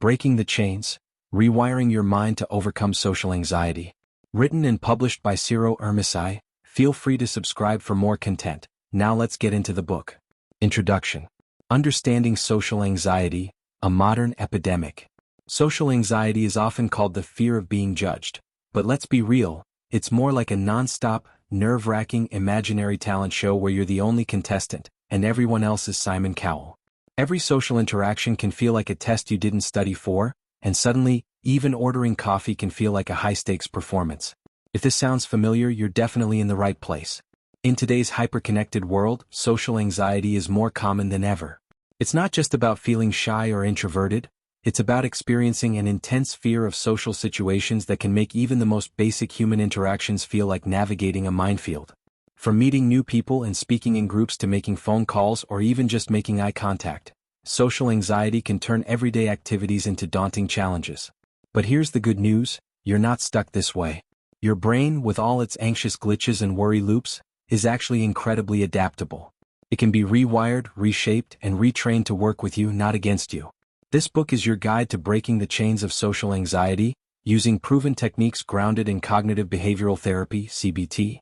Breaking the Chains, Rewiring Your Mind to Overcome Social Anxiety. Written and published by Ciro Irmici. Feel free to subscribe for more content. Now let's get into the book. Introduction. Understanding Social Anxiety, a Modern Epidemic. Social anxiety is often called the fear of being judged. But let's be real, it's more like a non-stop, nerve-wracking imaginary talent show where you're the only contestant, and everyone else is Simon Cowell. Every social interaction can feel like a test you didn't study for, and suddenly, even ordering coffee can feel like a high-stakes performance. If this sounds familiar, you're definitely in the right place. In today's hyper-connected world, social anxiety is more common than ever. It's not just about feeling shy or introverted, it's about experiencing an intense fear of social situations that can make even the most basic human interactions feel like navigating a minefield. From meeting new people and speaking in groups to making phone calls or even just making eye contact, social anxiety can turn everyday activities into daunting challenges. But here's the good news, you're not stuck this way. Your brain, with all its anxious glitches and worry loops, is actually incredibly adaptable. It can be rewired, reshaped, and retrained to work with you, not against you. This book is your guide to breaking the chains of social anxiety, using proven techniques grounded in cognitive behavioral therapy, CBT.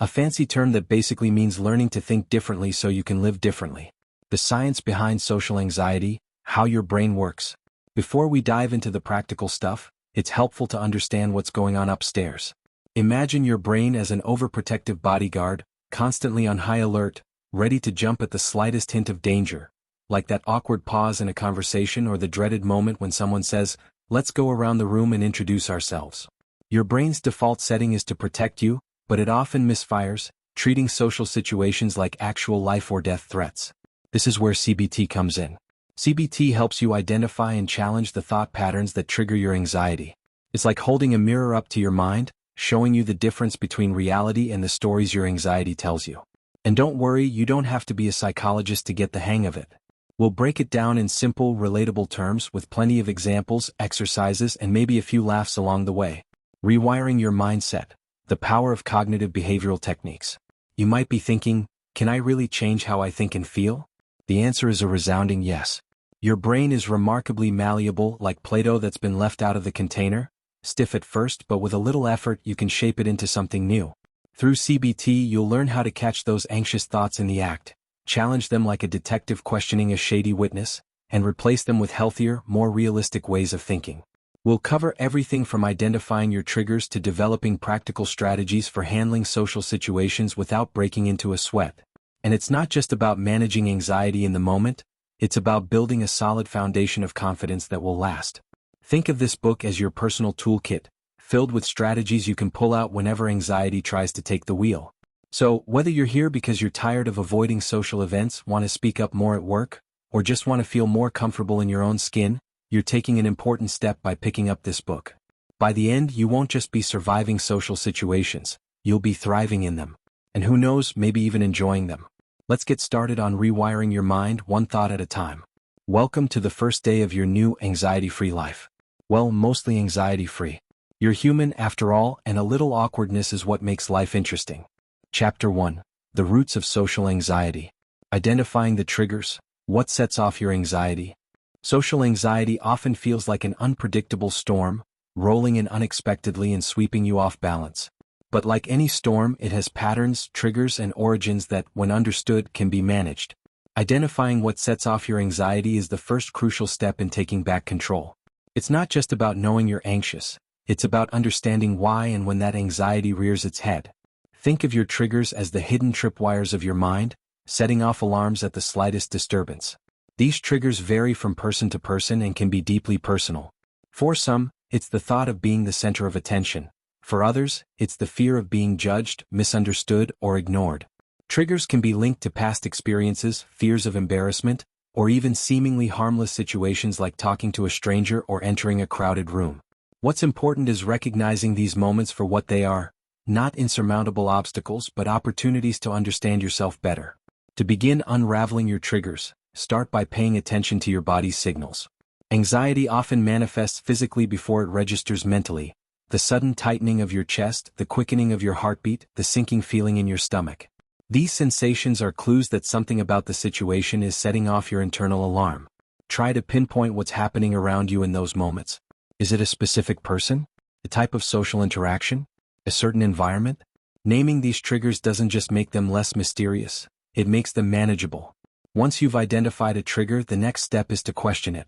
A fancy term that basically means learning to think differently so you can live differently. The science behind social anxiety, how your brain works. Before we dive into the practical stuff, it's helpful to understand what's going on upstairs. Imagine your brain as an overprotective bodyguard, constantly on high alert, ready to jump at the slightest hint of danger, like that awkward pause in a conversation or the dreaded moment when someone says, "Let's go around the room and introduce ourselves." Your brain's default setting is to protect you, but it often misfires, treating social situations like actual life or death threats. This is where CBT comes in. CBT helps you identify and challenge the thought patterns that trigger your anxiety. It's like holding a mirror up to your mind, showing you the difference between reality and the stories your anxiety tells you. And don't worry, you don't have to be a psychologist to get the hang of it. We'll break it down in simple, relatable terms with plenty of examples, exercises, and maybe a few laughs along the way. Rewiring your mindset. The power of cognitive behavioral techniques. You might be thinking, can I really change how I think and feel? The answer is a resounding yes. Your brain is remarkably malleable, like Play-Doh that's been left out of the container, stiff at first, but with a little effort you can shape it into something new. Through CBT you'll learn how to catch those anxious thoughts in the act, challenge them like a detective questioning a shady witness, and replace them with healthier, more realistic ways of thinking. We'll cover everything from identifying your triggers to developing practical strategies for handling social situations without breaking into a sweat. And it's not just about managing anxiety in the moment, it's about building a solid foundation of confidence that will last. Think of this book as your personal toolkit, filled with strategies you can pull out whenever anxiety tries to take the wheel. So, whether you're here because you're tired of avoiding social events, want to speak up more at work, or just want to feel more comfortable in your own skin, you're taking an important step by picking up this book. By the end, you won't just be surviving social situations, you'll be thriving in them. And who knows, maybe even enjoying them. Let's get started on rewiring your mind, one thought at a time. Welcome to the first day of your new anxiety-free life. Well, mostly anxiety-free. You're human after all, and a little awkwardness is what makes life interesting. Chapter 1. The Roots of Social Anxiety. Identifying the triggers. What sets off your anxiety? Social anxiety often feels like an unpredictable storm, rolling in unexpectedly and sweeping you off balance. But like any storm, it has patterns, triggers, and origins that, when understood, can be managed. Identifying what sets off your anxiety is the first crucial step in taking back control. It's not just about knowing you're anxious, it's about understanding why and when that anxiety rears its head. Think of your triggers as the hidden tripwires of your mind, setting off alarms at the slightest disturbance. These triggers vary from person to person and can be deeply personal. For some, it's the thought of being the center of attention. For others, it's the fear of being judged, misunderstood, or ignored. Triggers can be linked to past experiences, fears of embarrassment, or even seemingly harmless situations like talking to a stranger or entering a crowded room. What's important is recognizing these moments for what they are, not insurmountable obstacles but opportunities to understand yourself better. To begin unraveling your triggers, start by paying attention to your body's signals. Anxiety often manifests physically before it registers mentally. The sudden tightening of your chest, the quickening of your heartbeat, the sinking feeling in your stomach. These sensations are clues that something about the situation is setting off your internal alarm. Try to pinpoint what's happening around you in those moments. Is it a specific person? A type of social interaction? A certain environment? Naming these triggers doesn't just make them less mysterious, it makes them manageable. Once you've identified a trigger, the next step is to question it.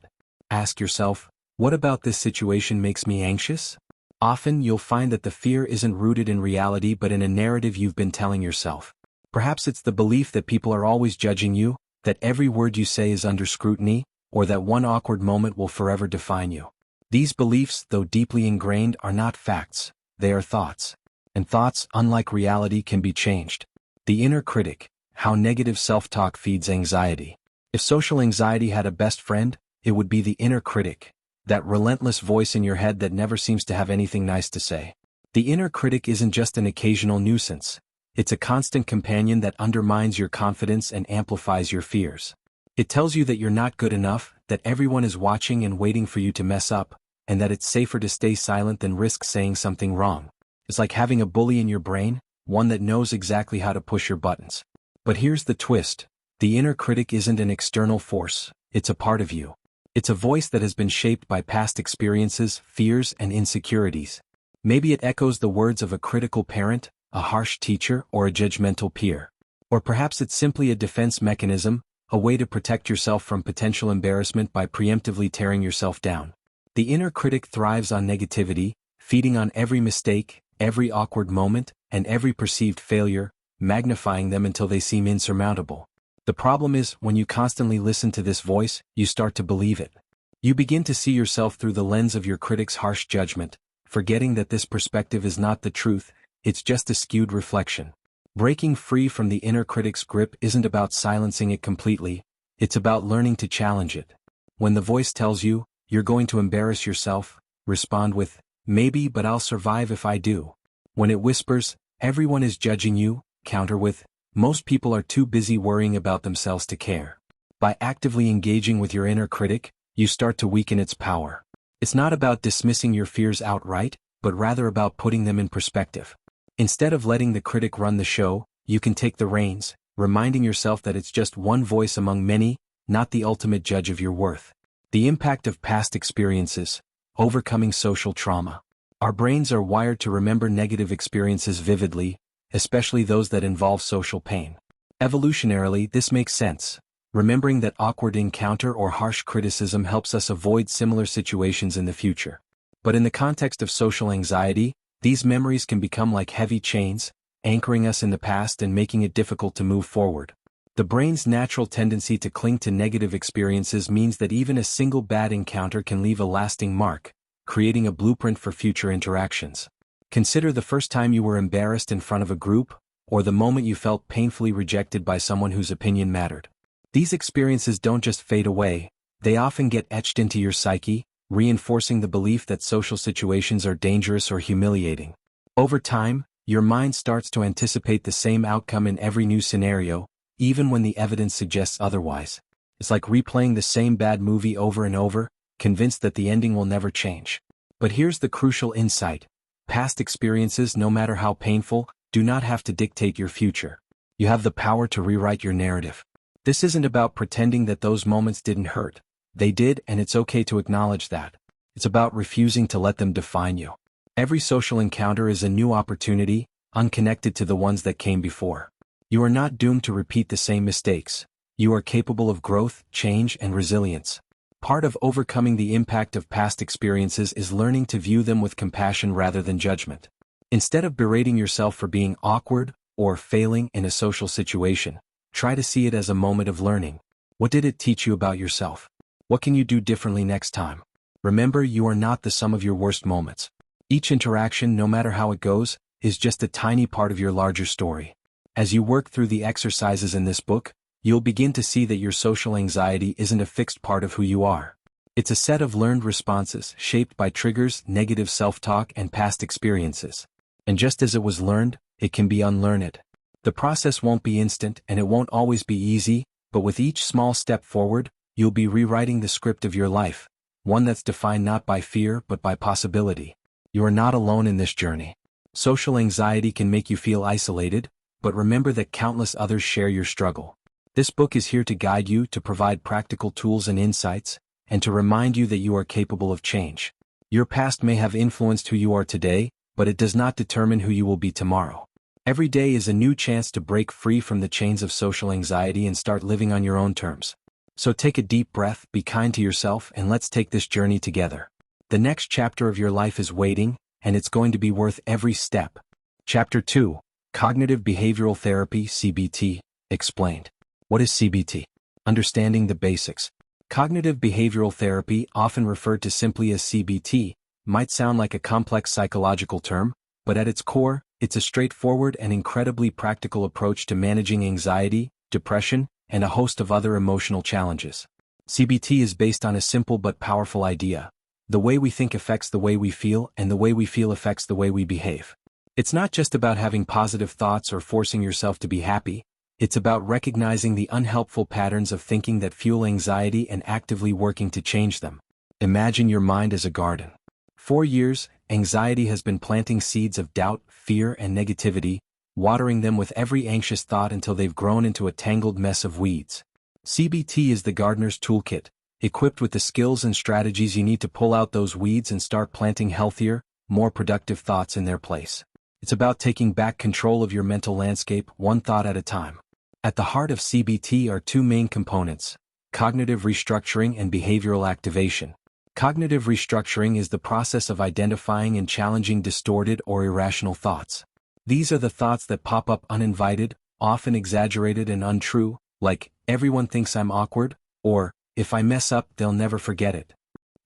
Ask yourself, what about this situation makes me anxious? Often you'll find that the fear isn't rooted in reality but in a narrative you've been telling yourself. Perhaps it's the belief that people are always judging you, that every word you say is under scrutiny, or that one awkward moment will forever define you. These beliefs, though deeply ingrained, are not facts, they are thoughts. And thoughts, unlike reality, can be changed. The inner critic, how negative self-talk feeds anxiety. If social anxiety had a best friend, it would be the inner critic, that relentless voice in your head that never seems to have anything nice to say. The inner critic isn't just an occasional nuisance, it's a constant companion that undermines your confidence and amplifies your fears. It tells you that you're not good enough, that everyone is watching and waiting for you to mess up, and that it's safer to stay silent than risk saying something wrong. It's like having a bully in your brain, one that knows exactly how to push your buttons. But here's the twist. The inner critic isn't an external force, it's a part of you. It's a voice that has been shaped by past experiences, fears, and insecurities. Maybe it echoes the words of a critical parent, a harsh teacher, or a judgmental peer. Or perhaps it's simply a defense mechanism, a way to protect yourself from potential embarrassment by preemptively tearing yourself down. The inner critic thrives on negativity, feeding on every mistake, every awkward moment, and every perceived failure, magnifying them until they seem insurmountable. The problem is, when you constantly listen to this voice, you start to believe it. You begin to see yourself through the lens of your critic's harsh judgment, forgetting that this perspective is not the truth, it's just a skewed reflection. Breaking free from the inner critic's grip isn't about silencing it completely, it's about learning to challenge it. When the voice tells you, you're going to embarrass yourself, respond with, maybe, but I'll survive if I do. When it whispers, everyone is judging you, counter with, most people are too busy worrying about themselves to care. By actively engaging with your inner critic, you start to weaken its power. It's not about dismissing your fears outright, but rather about putting them in perspective. Instead of letting the critic run the show, you can take the reins, reminding yourself that it's just one voice among many, not the ultimate judge of your worth. The impact of past experiences, overcoming social trauma. Our brains are wired to remember negative experiences vividly, especially those that involve social pain. Evolutionarily, this makes sense. Remembering that awkward encounter or harsh criticism helps us avoid similar situations in the future. But in the context of social anxiety, these memories can become like heavy chains, anchoring us in the past and making it difficult to move forward. The brain's natural tendency to cling to negative experiences means that even a single bad encounter can leave a lasting mark, creating a blueprint for future interactions. Consider the first time you were embarrassed in front of a group, or the moment you felt painfully rejected by someone whose opinion mattered. These experiences don't just fade away, they often get etched into your psyche, reinforcing the belief that social situations are dangerous or humiliating. Over time, your mind starts to anticipate the same outcome in every new scenario, even when the evidence suggests otherwise. It's like replaying the same bad movie over and over, convinced that the ending will never change. But here's the crucial insight. Past experiences, no matter how painful, do not have to dictate your future. You have the power to rewrite your narrative. This isn't about pretending that those moments didn't hurt. They did, and it's okay to acknowledge that. It's about refusing to let them define you. Every social encounter is a new opportunity, unconnected to the ones that came before. You are not doomed to repeat the same mistakes. You are capable of growth, change, and resilience. Part of overcoming the impact of past experiences is learning to view them with compassion rather than judgment. Instead of berating yourself for being awkward or failing in a social situation, try to see it as a moment of learning. What did it teach you about yourself? What can you do differently next time? Remember, you are not the sum of your worst moments. Each interaction, no matter how it goes, is just a tiny part of your larger story. As you work through the exercises in this book, you'll begin to see that your social anxiety isn't a fixed part of who you are. It's a set of learned responses shaped by triggers, negative self-talk, and past experiences. And just as it was learned, it can be unlearned. The process won't be instant and it won't always be easy, but with each small step forward, you'll be rewriting the script of your life, one that's defined not by fear but by possibility. You are not alone in this journey. Social anxiety can make you feel isolated, but remember that countless others share your struggle. This book is here to guide you, to provide practical tools and insights, and to remind you that you are capable of change. Your past may have influenced who you are today, but it does not determine who you will be tomorrow. Every day is a new chance to break free from the chains of social anxiety and start living on your own terms. So take a deep breath, be kind to yourself, and let's take this journey together. The next chapter of your life is waiting, and it's going to be worth every step. Chapter 2, Cognitive Behavioral Therapy, CBT, Explained. What is CBT? Understanding the basics. Cognitive behavioral therapy, often referred to simply as CBT, might sound like a complex psychological term, but at its core, it's a straightforward and incredibly practical approach to managing anxiety, depression, and a host of other emotional challenges. CBT is based on a simple but powerful idea. The way we think affects the way we feel, and the way we feel affects the way we behave. It's not just about having positive thoughts or forcing yourself to be happy. It's about recognizing the unhelpful patterns of thinking that fuel anxiety and actively working to change them. Imagine your mind as a garden. For years, anxiety has been planting seeds of doubt, fear, and negativity, watering them with every anxious thought until they've grown into a tangled mess of weeds. CBT is the gardener's toolkit, equipped with the skills and strategies you need to pull out those weeds and start planting healthier, more productive thoughts in their place. It's about taking back control of your mental landscape, one thought at a time. At the heart of CBT are two main components: cognitive restructuring and behavioral activation. Cognitive restructuring is the process of identifying and challenging distorted or irrational thoughts. These are the thoughts that pop up uninvited, often exaggerated and untrue, like, "Everyone thinks I'm awkward," or, "If I mess up, they'll never forget it."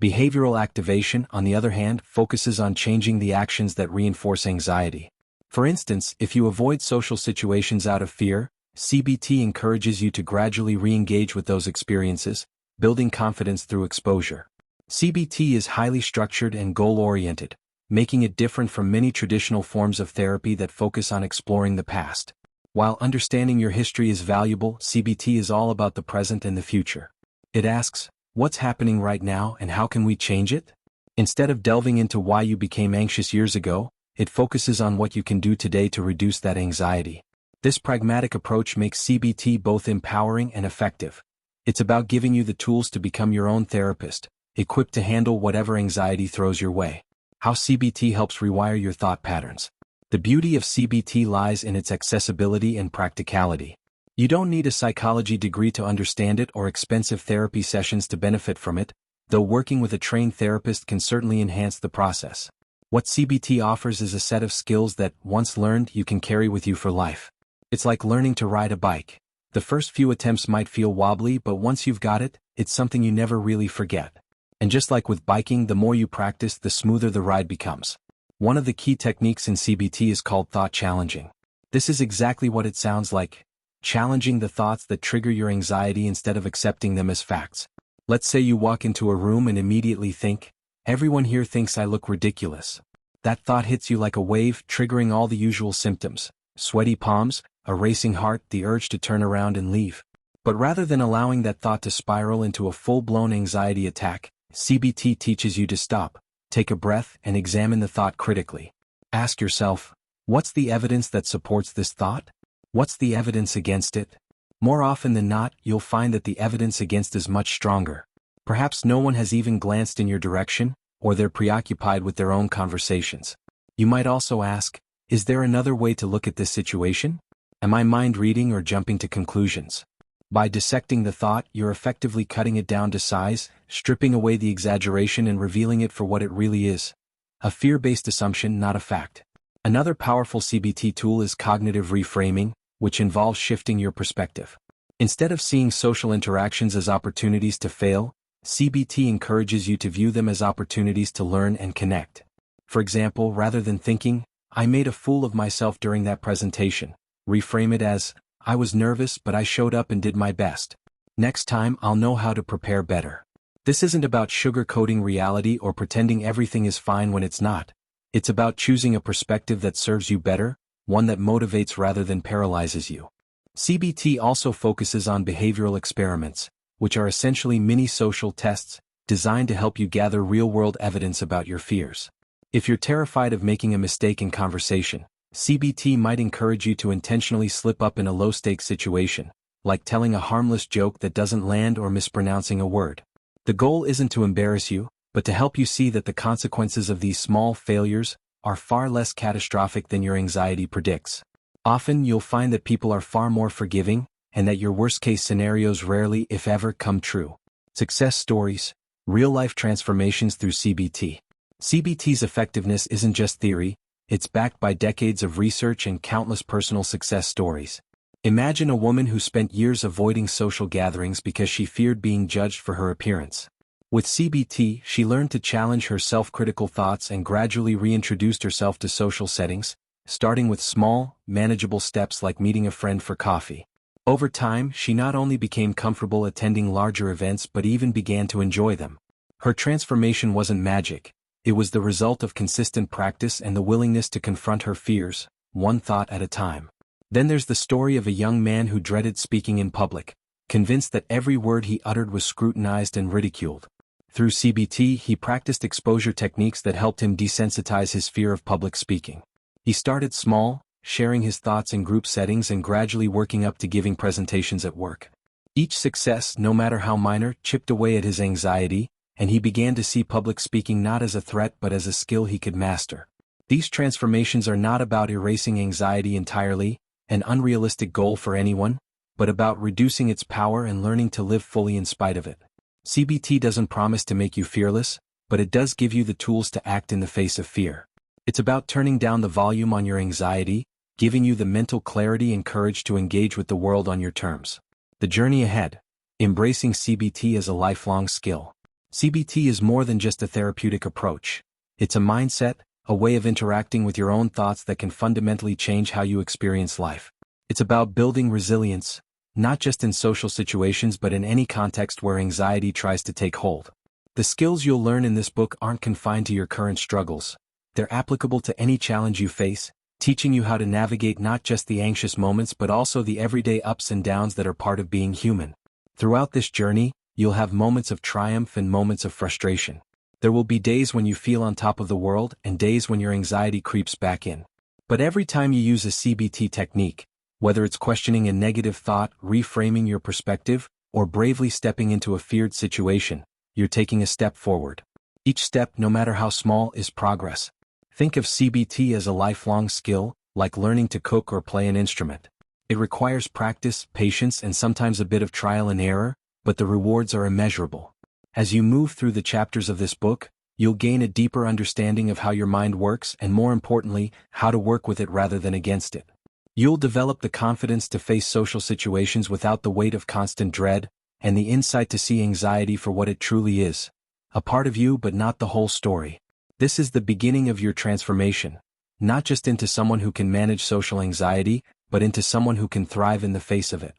Behavioral activation, on the other hand, focuses on changing the actions that reinforce anxiety. For instance, if you avoid social situations out of fear, CBT encourages you to gradually re-engage with those experiences, building confidence through exposure. CBT is highly structured and goal-oriented, making it different from many traditional forms of therapy that focus on exploring the past. While understanding your history is valuable, CBT is all about the present and the future. It asks, what's happening right now and how can we change it? Instead of delving into why you became anxious years ago, it focuses on what you can do today to reduce that anxiety. This pragmatic approach makes CBT both empowering and effective. It's about giving you the tools to become your own therapist, equipped to handle whatever anxiety throws your way. How CBT helps rewire your thought patterns. The beauty of CBT lies in its accessibility and practicality. You don't need a psychology degree to understand it or expensive therapy sessions to benefit from it, though working with a trained therapist can certainly enhance the process. What CBT offers is a set of skills that, once learned, you can carry with you for life. It's like learning to ride a bike. The first few attempts might feel wobbly, but once you've got it, it's something you never really forget. And just like with biking, the more you practice, the smoother the ride becomes. One of the key techniques in CBT is called thought challenging. This is exactly what it sounds like. Challenging the thoughts that trigger your anxiety instead of accepting them as facts. Let's say you walk into a room and immediately think, "Everyone here thinks I look ridiculous." That thought hits you like a wave, triggering all the usual symptoms: sweaty palms, a racing heart, the urge to turn around and leave. But rather than allowing that thought to spiral into a full-blown anxiety attack, CBT teaches you to stop, take a breath, and examine the thought critically. Ask yourself, what's the evidence that supports this thought? What's the evidence against it? More often than not, you'll find that the evidence against is much stronger. Perhaps no one has even glanced in your direction, or they're preoccupied with their own conversations. You might also ask, is there another way to look at this situation? Am I mind reading or jumping to conclusions? By dissecting the thought, you're effectively cutting it down to size, stripping away the exaggeration and revealing it for what it really is: a fear-based assumption, not a fact. Another powerful CBT tool is cognitive reframing, which involves shifting your perspective. Instead of seeing social interactions as opportunities to fail, CBT encourages you to view them as opportunities to learn and connect. For example, rather than thinking, "I made a fool of myself during that presentation," reframe it as, "I was nervous but I showed up and did my best. Next time I'll know how to prepare better." This isn't about sugarcoating reality or pretending everything is fine when it's not. It's about choosing a perspective that serves you better, one that motivates rather than paralyzes you. CBT also focuses on behavioral experiments, which are essentially mini social tests, designed to help you gather real-world evidence about your fears. If you're terrified of making a mistake in conversation, CBT might encourage you to intentionally slip up in a low-stakes situation, like telling a harmless joke that doesn't land or mispronouncing a word. The goal isn't to embarrass you, but to help you see that the consequences of these small failures are far less catastrophic than your anxiety predicts. Often you'll find that people are far more forgiving, and that your worst-case scenarios rarely, if ever, come true. Success stories, real-life transformations through CBT. CBT's effectiveness isn't just theory, it's backed by decades of research and countless personal success stories. Imagine a woman who spent years avoiding social gatherings because she feared being judged for her appearance. With CBT, she learned to challenge her self-critical thoughts and gradually reintroduced herself to social settings, starting with small, manageable steps like meeting a friend for coffee. Over time, she not only became comfortable attending larger events but even began to enjoy them. Her transformation wasn't magic, it was the result of consistent practice and the willingness to confront her fears, one thought at a time. Then there's the story of a young man who dreaded speaking in public, convinced that every word he uttered was scrutinized and ridiculed. Through CBT, he practiced exposure techniques that helped him desensitize his fear of public speaking. He started small, sharing his thoughts in group settings and gradually working up to giving presentations at work. Each success, no matter how minor, chipped away at his anxiety, and he began to see public speaking not as a threat but as a skill he could master. These transformations are not about erasing anxiety entirely, an unrealistic goal for anyone, but about reducing its power and learning to live fully in spite of it. CBT doesn't promise to make you fearless, but it does give you the tools to act in the face of fear. It's about turning down the volume on your anxiety, giving you the mental clarity and courage to engage with the world on your terms. The journey ahead. Embracing CBT as a lifelong skill. CBT is more than just a therapeutic approach. It's a mindset, a way of interacting with your own thoughts that can fundamentally change how you experience life. It's about building resilience, not just in social situations but in any context where anxiety tries to take hold. The skills you'll learn in this book aren't confined to your current struggles. They're applicable to any challenge you face, teaching you how to navigate not just the anxious moments but also the everyday ups and downs that are part of being human. Throughout this journey, you'll have moments of triumph and moments of frustration. There will be days when you feel on top of the world and days when your anxiety creeps back in. But every time you use a CBT technique, whether it's questioning a negative thought, reframing your perspective, or bravely stepping into a feared situation, you're taking a step forward. Each step, no matter how small, is progress. Think of CBT as a lifelong skill, like learning to cook or play an instrument. It requires practice, patience, and sometimes a bit of trial and error, but the rewards are immeasurable. As you move through the chapters of this book, you'll gain a deeper understanding of how your mind works and, more importantly, how to work with it rather than against it. You'll develop the confidence to face social situations without the weight of constant dread, and the insight to see anxiety for what it truly is. A part of you but not the whole story. This is the beginning of your transformation, not just into someone who can manage social anxiety, but into someone who can thrive in the face of it.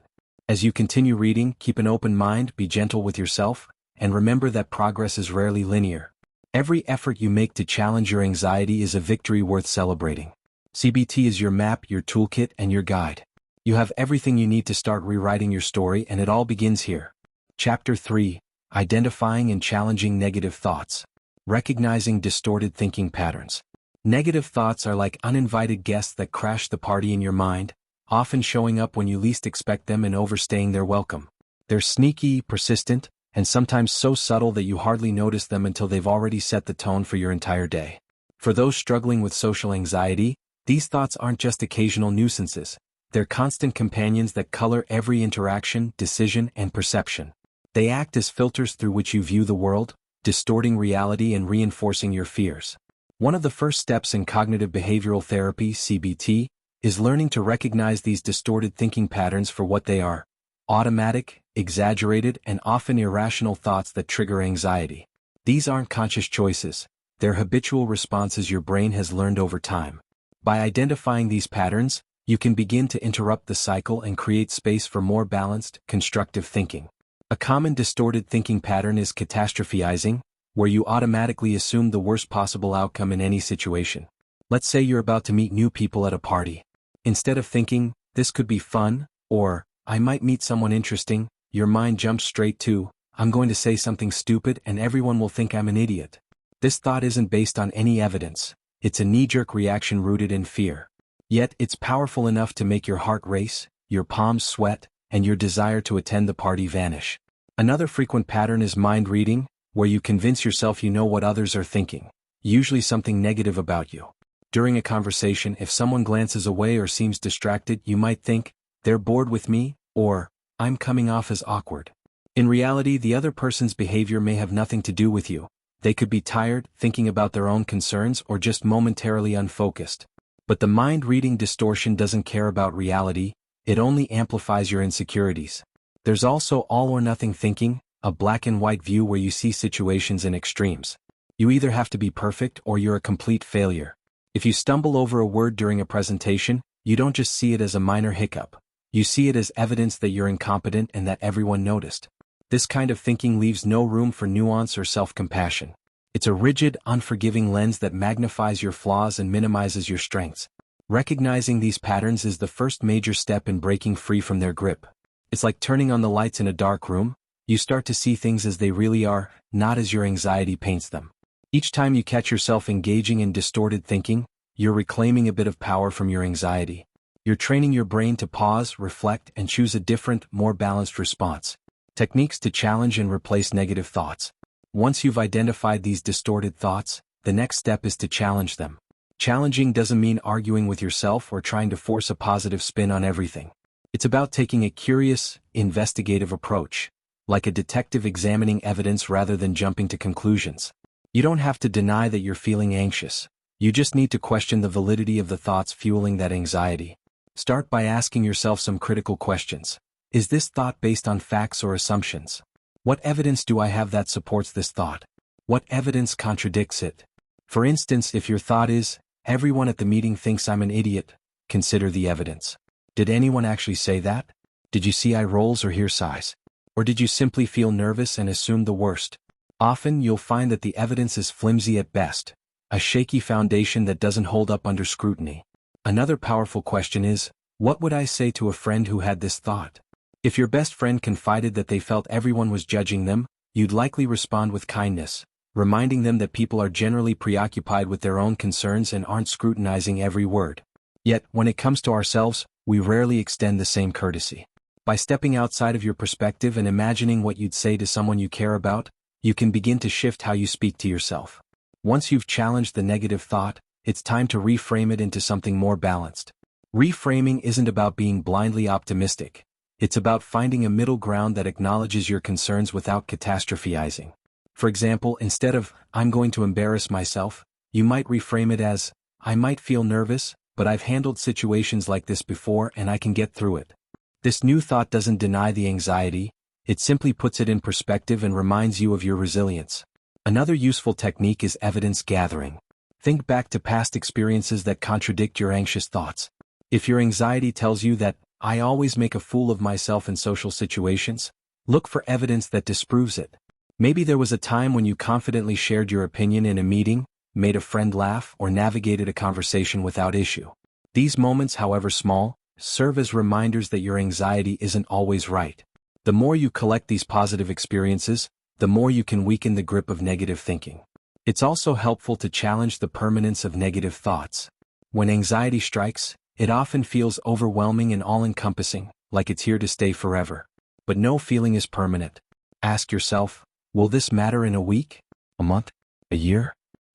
As you continue reading, keep an open mind, be gentle with yourself, and remember that progress is rarely linear. Every effort you make to challenge your anxiety is a victory worth celebrating. CBT is your map, your toolkit, and your guide. You have everything you need to start rewriting your story, and it all begins here. Chapter 3. Identifying and challenging negative thoughts. Recognizing distorted thinking patterns. Negative thoughts are like uninvited guests that crash the party in your mind, often showing up when you least expect them and overstaying their welcome. They're sneaky, persistent, and sometimes so subtle that you hardly notice them until they've already set the tone for your entire day. For those struggling with social anxiety, these thoughts aren't just occasional nuisances. They're constant companions that color every interaction, decision, and perception. They act as filters through which you view the world, distorting reality and reinforcing your fears. One of the first steps in cognitive behavioral therapy, CBT, is learning to recognize these distorted thinking patterns for what they are: automatic, exaggerated, and often irrational thoughts that trigger anxiety. These aren't conscious choices. They're habitual responses your brain has learned over time. By identifying these patterns, you can begin to interrupt the cycle and create space for more balanced, constructive thinking. A common distorted thinking pattern is catastrophizing, where you automatically assume the worst possible outcome in any situation. Let's say you're about to meet new people at a party. Instead of thinking, "This could be fun," or "I might meet someone interesting," your mind jumps straight to, "I'm going to say something stupid and everyone will think I'm an idiot." This thought isn't based on any evidence. It's a knee-jerk reaction rooted in fear. Yet it's powerful enough to make your heart race, your palms sweat, and your desire to attend the party vanish. Another frequent pattern is mind reading, where you convince yourself you know what others are thinking, usually something negative about you. During a conversation, if someone glances away or seems distracted, you might think, "They're bored with me," or "I'm coming off as awkward." In reality, the other person's behavior may have nothing to do with you. They could be tired, thinking about their own concerns, or just momentarily unfocused. But the mind-reading distortion doesn't care about reality, it only amplifies your insecurities. There's also all-or-nothing thinking, a black-and-white view where you see situations in extremes. You either have to be perfect or you're a complete failure. If you stumble over a word during a presentation, you don't just see it as a minor hiccup. You see it as evidence that you're incompetent and that everyone noticed. This kind of thinking leaves no room for nuance or self-compassion. It's a rigid, unforgiving lens that magnifies your flaws and minimizes your strengths. Recognizing these patterns is the first major step in breaking free from their grip. It's like turning on the lights in a dark room. You start to see things as they really are, not as your anxiety paints them. Each time you catch yourself engaging in distorted thinking, you're reclaiming a bit of power from your anxiety. You're training your brain to pause, reflect, and choose a different, more balanced response. Techniques to challenge and replace negative thoughts. Once you've identified these distorted thoughts, the next step is to challenge them. Challenging doesn't mean arguing with yourself or trying to force a positive spin on everything. It's about taking a curious, investigative approach, like a detective examining evidence rather than jumping to conclusions. You don't have to deny that you're feeling anxious. You just need to question the validity of the thoughts fueling that anxiety. Start by asking yourself some critical questions. Is this thought based on facts or assumptions? What evidence do I have that supports this thought? What evidence contradicts it? For instance, if your thought is, "Everyone at the meeting thinks I'm an idiot," consider the evidence. Did anyone actually say that? Did you see eye rolls or hear sighs? Or did you simply feel nervous and assume the worst? Often you'll find that the evidence is flimsy at best, a shaky foundation that doesn't hold up under scrutiny. Another powerful question is, what would I say to a friend who had this thought? If your best friend confided that they felt everyone was judging them, you'd likely respond with kindness, reminding them that people are generally preoccupied with their own concerns and aren't scrutinizing every word. Yet, when it comes to ourselves, we rarely extend the same courtesy. By stepping outside of your perspective and imagining what you'd say to someone you care about, you can begin to shift how you speak to yourself. Once you've challenged the negative thought, it's time to reframe it into something more balanced. Reframing isn't about being blindly optimistic. It's about finding a middle ground that acknowledges your concerns without catastrophizing. For example, instead of, "I'm going to embarrass myself," you might reframe it as, "I might feel nervous, but I've handled situations like this before and I can get through it." This new thought doesn't deny the anxiety, it simply puts it in perspective and reminds you of your resilience. Another useful technique is evidence gathering. Think back to past experiences that contradict your anxious thoughts. If your anxiety tells you that, "I always make a fool of myself in social situations," look for evidence that disproves it. Maybe there was a time when you confidently shared your opinion in a meeting, made a friend laugh, or navigated a conversation without issue. These moments, however small, serve as reminders that your anxiety isn't always right. The more you collect these positive experiences, the more you can weaken the grip of negative thinking. It's also helpful to challenge the permanence of negative thoughts. When anxiety strikes, it often feels overwhelming and all-encompassing, like it's here to stay forever. But no feeling is permanent. Ask yourself, will this matter in a week, a month, a year?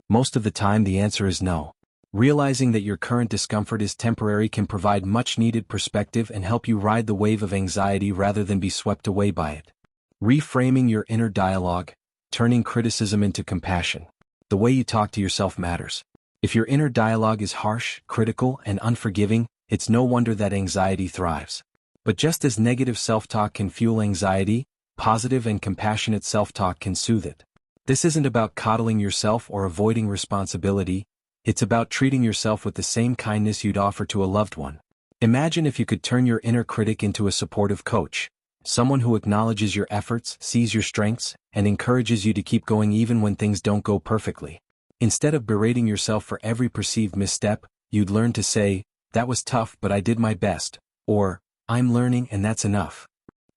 Most of the time the answer is no. Realizing that your current discomfort is temporary can provide much-needed perspective and help you ride the wave of anxiety rather than be swept away by it. Reframing your inner dialogue, turning criticism into compassion. The way you talk to yourself matters. If your inner dialogue is harsh, critical, and unforgiving, it's no wonder that anxiety thrives. But just as negative self-talk can fuel anxiety, positive and compassionate self-talk can soothe it. This isn't about coddling yourself or avoiding responsibility, it's about treating yourself with the same kindness you'd offer to a loved one. Imagine if you could turn your inner critic into a supportive coach, someone who acknowledges your efforts, sees your strengths, and encourages you to keep going even when things don't go perfectly. Instead of berating yourself for every perceived misstep, you'd learn to say, "That was tough but I did my best," or, "I'm learning and that's enough."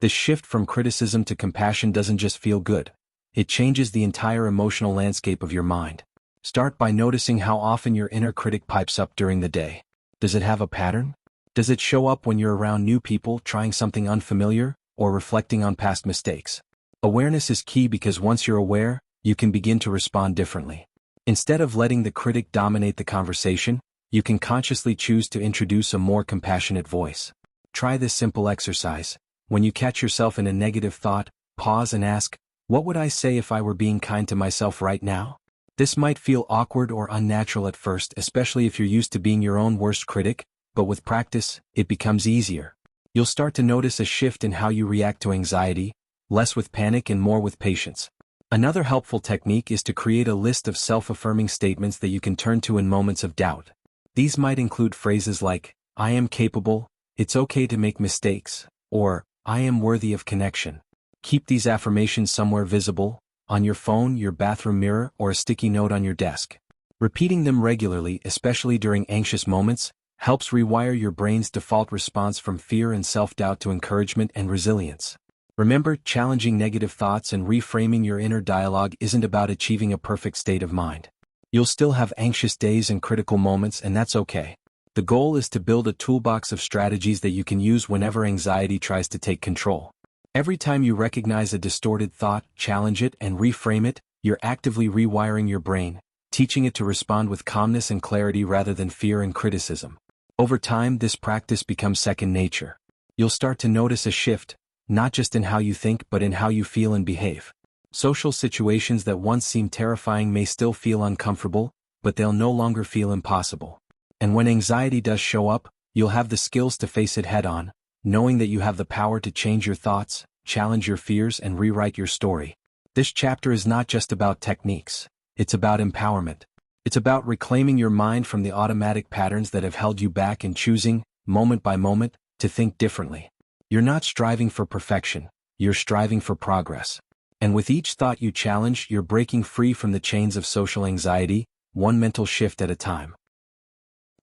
This shift from criticism to compassion doesn't just feel good. It changes the entire emotional landscape of your mind. Start by noticing how often your inner critic pipes up during the day. Does it have a pattern? Does it show up when you're around new people, trying something unfamiliar, or reflecting on past mistakes? Awareness is key because once you're aware, you can begin to respond differently. Instead of letting the critic dominate the conversation, you can consciously choose to introduce a more compassionate voice. Try this simple exercise. When you catch yourself in a negative thought, pause and ask, what would I say if I were being kind to myself right now? This might feel awkward or unnatural at first, especially if you're used to being your own worst critic, but with practice, it becomes easier. You'll start to notice a shift in how you react to anxiety, less with panic and more with patience. Another helpful technique is to create a list of self-affirming statements that you can turn to in moments of doubt. These might include phrases like, I am capable, it's okay to make mistakes, or, I am worthy of connection. Keep these affirmations somewhere visible, on your phone, your bathroom mirror, or a sticky note on your desk. Repeating them regularly, especially during anxious moments, helps rewire your brain's default response from fear and self-doubt to encouragement and resilience. Remember, challenging negative thoughts and reframing your inner dialogue isn't about achieving a perfect state of mind. You'll still have anxious days and critical moments, and that's okay. The goal is to build a toolbox of strategies that you can use whenever anxiety tries to take control. Every time you recognize a distorted thought, challenge it and reframe it, you're actively rewiring your brain, teaching it to respond with calmness and clarity rather than fear and criticism. Over time, this practice becomes second nature. You'll start to notice a shift, not just in how you think but in how you feel and behave. Social situations that once seemed terrifying may still feel uncomfortable, but they'll no longer feel impossible. And when anxiety does show up, you'll have the skills to face it head-on, knowing that you have the power to change your thoughts, challenge your fears, and rewrite your story. This chapter is not just about techniques. It's about empowerment. It's about reclaiming your mind from the automatic patterns that have held you back and choosing, moment by moment, to think differently. You're not striving for perfection, you're striving for progress. And with each thought you challenge, you're breaking free from the chains of social anxiety, one mental shift at a time.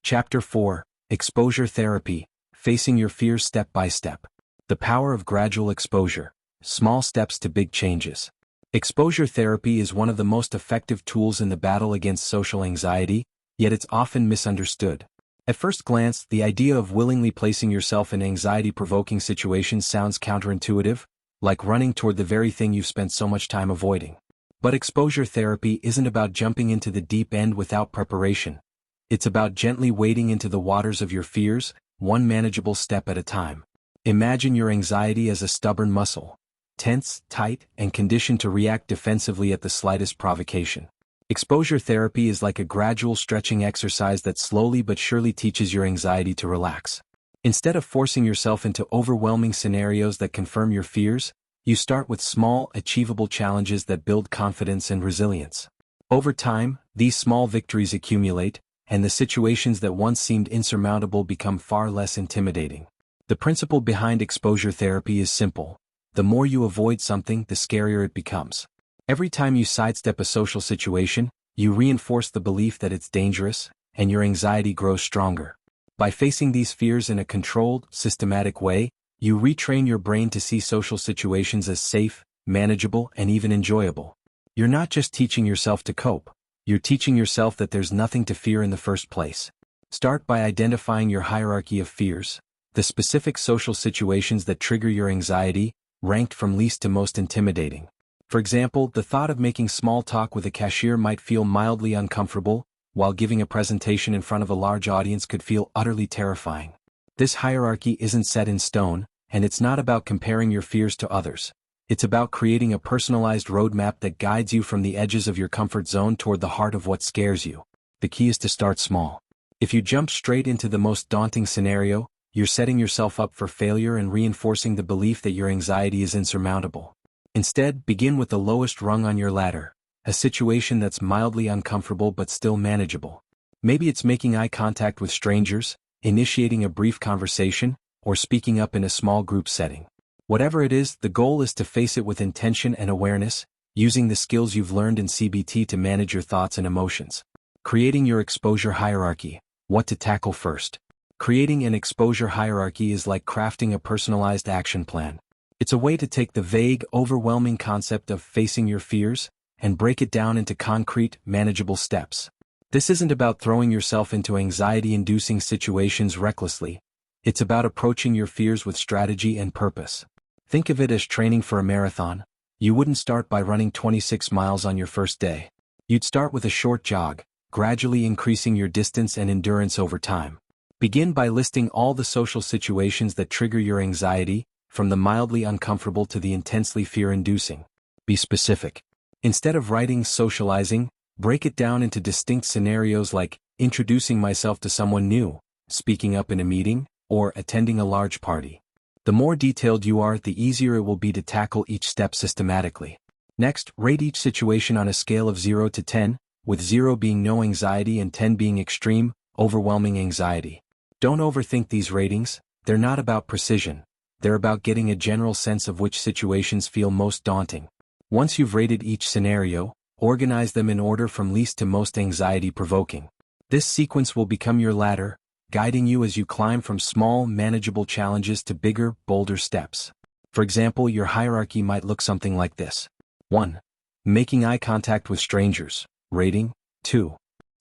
Chapter 4, Exposure Therapy, Facing Your Fears Step by Step. The Power of Gradual Exposure, Small Steps to Big Changes. Exposure therapy is one of the most effective tools in the battle against social anxiety, yet it's often misunderstood. At first glance, the idea of willingly placing yourself in anxiety-provoking situations sounds counterintuitive, like running toward the very thing you've spent so much time avoiding. But exposure therapy isn't about jumping into the deep end without preparation. It's about gently wading into the waters of your fears, one manageable step at a time. Imagine your anxiety as a stubborn muscle, tense, tight, and conditioned to react defensively at the slightest provocation. Exposure therapy is like a gradual stretching exercise that slowly but surely teaches your anxiety to relax. Instead of forcing yourself into overwhelming scenarios that confirm your fears, you start with small, achievable challenges that build confidence and resilience. Over time, these small victories accumulate, and the situations that once seemed insurmountable become far less intimidating. The principle behind exposure therapy is simple. The more you avoid something, the scarier it becomes. Every time you sidestep a social situation, you reinforce the belief that it's dangerous, and your anxiety grows stronger. By facing these fears in a controlled, systematic way, you retrain your brain to see social situations as safe, manageable, and even enjoyable. You're not just teaching yourself to cope, you're teaching yourself that there's nothing to fear in the first place. Start by identifying your hierarchy of fears, the specific social situations that trigger your anxiety, ranked from least to most intimidating. For example, the thought of making small talk with a cashier might feel mildly uncomfortable, while giving a presentation in front of a large audience could feel utterly terrifying. This hierarchy isn't set in stone, and it's not about comparing your fears to others. It's about creating a personalized roadmap that guides you from the edges of your comfort zone toward the heart of what scares you. The key is to start small. If you jump straight into the most daunting scenario, you're setting yourself up for failure and reinforcing the belief that your anxiety is insurmountable. Instead, begin with the lowest rung on your ladder, a situation that's mildly uncomfortable but still manageable. Maybe it's making eye contact with strangers, initiating a brief conversation, or speaking up in a small group setting. Whatever it is, the goal is to face it with intention and awareness, using the skills you've learned in CBT to manage your thoughts and emotions. Creating your exposure hierarchy. What to tackle first. Creating an exposure hierarchy is like crafting a personalized action plan. It's a way to take the vague, overwhelming concept of facing your fears and break it down into concrete, manageable steps. This isn't about throwing yourself into anxiety-inducing situations recklessly. It's about approaching your fears with strategy and purpose. Think of it as training for a marathon. You wouldn't start by running 26 miles on your first day. You'd start with a short jog, gradually increasing your distance and endurance over time. Begin by listing all the social situations that trigger your anxiety, from the mildly uncomfortable to the intensely fear-inducing. Be specific. Instead of writing socializing, break it down into distinct scenarios like introducing myself to someone new, speaking up in a meeting, or attending a large party. The more detailed you are, the easier it will be to tackle each step systematically. Next, rate each situation on a scale of 0 to 10, with 0 being no anxiety and 10 being extreme, overwhelming anxiety. Don't overthink these ratings. They're not about precision. They're about getting a general sense of which situations feel most daunting. Once you've rated each scenario, organize them in order from least to most anxiety-provoking. This sequence will become your ladder, guiding you as you climb from small, manageable challenges to bigger, bolder steps. For example, your hierarchy might look something like this. 1. Making eye contact with strangers. Rating, 2.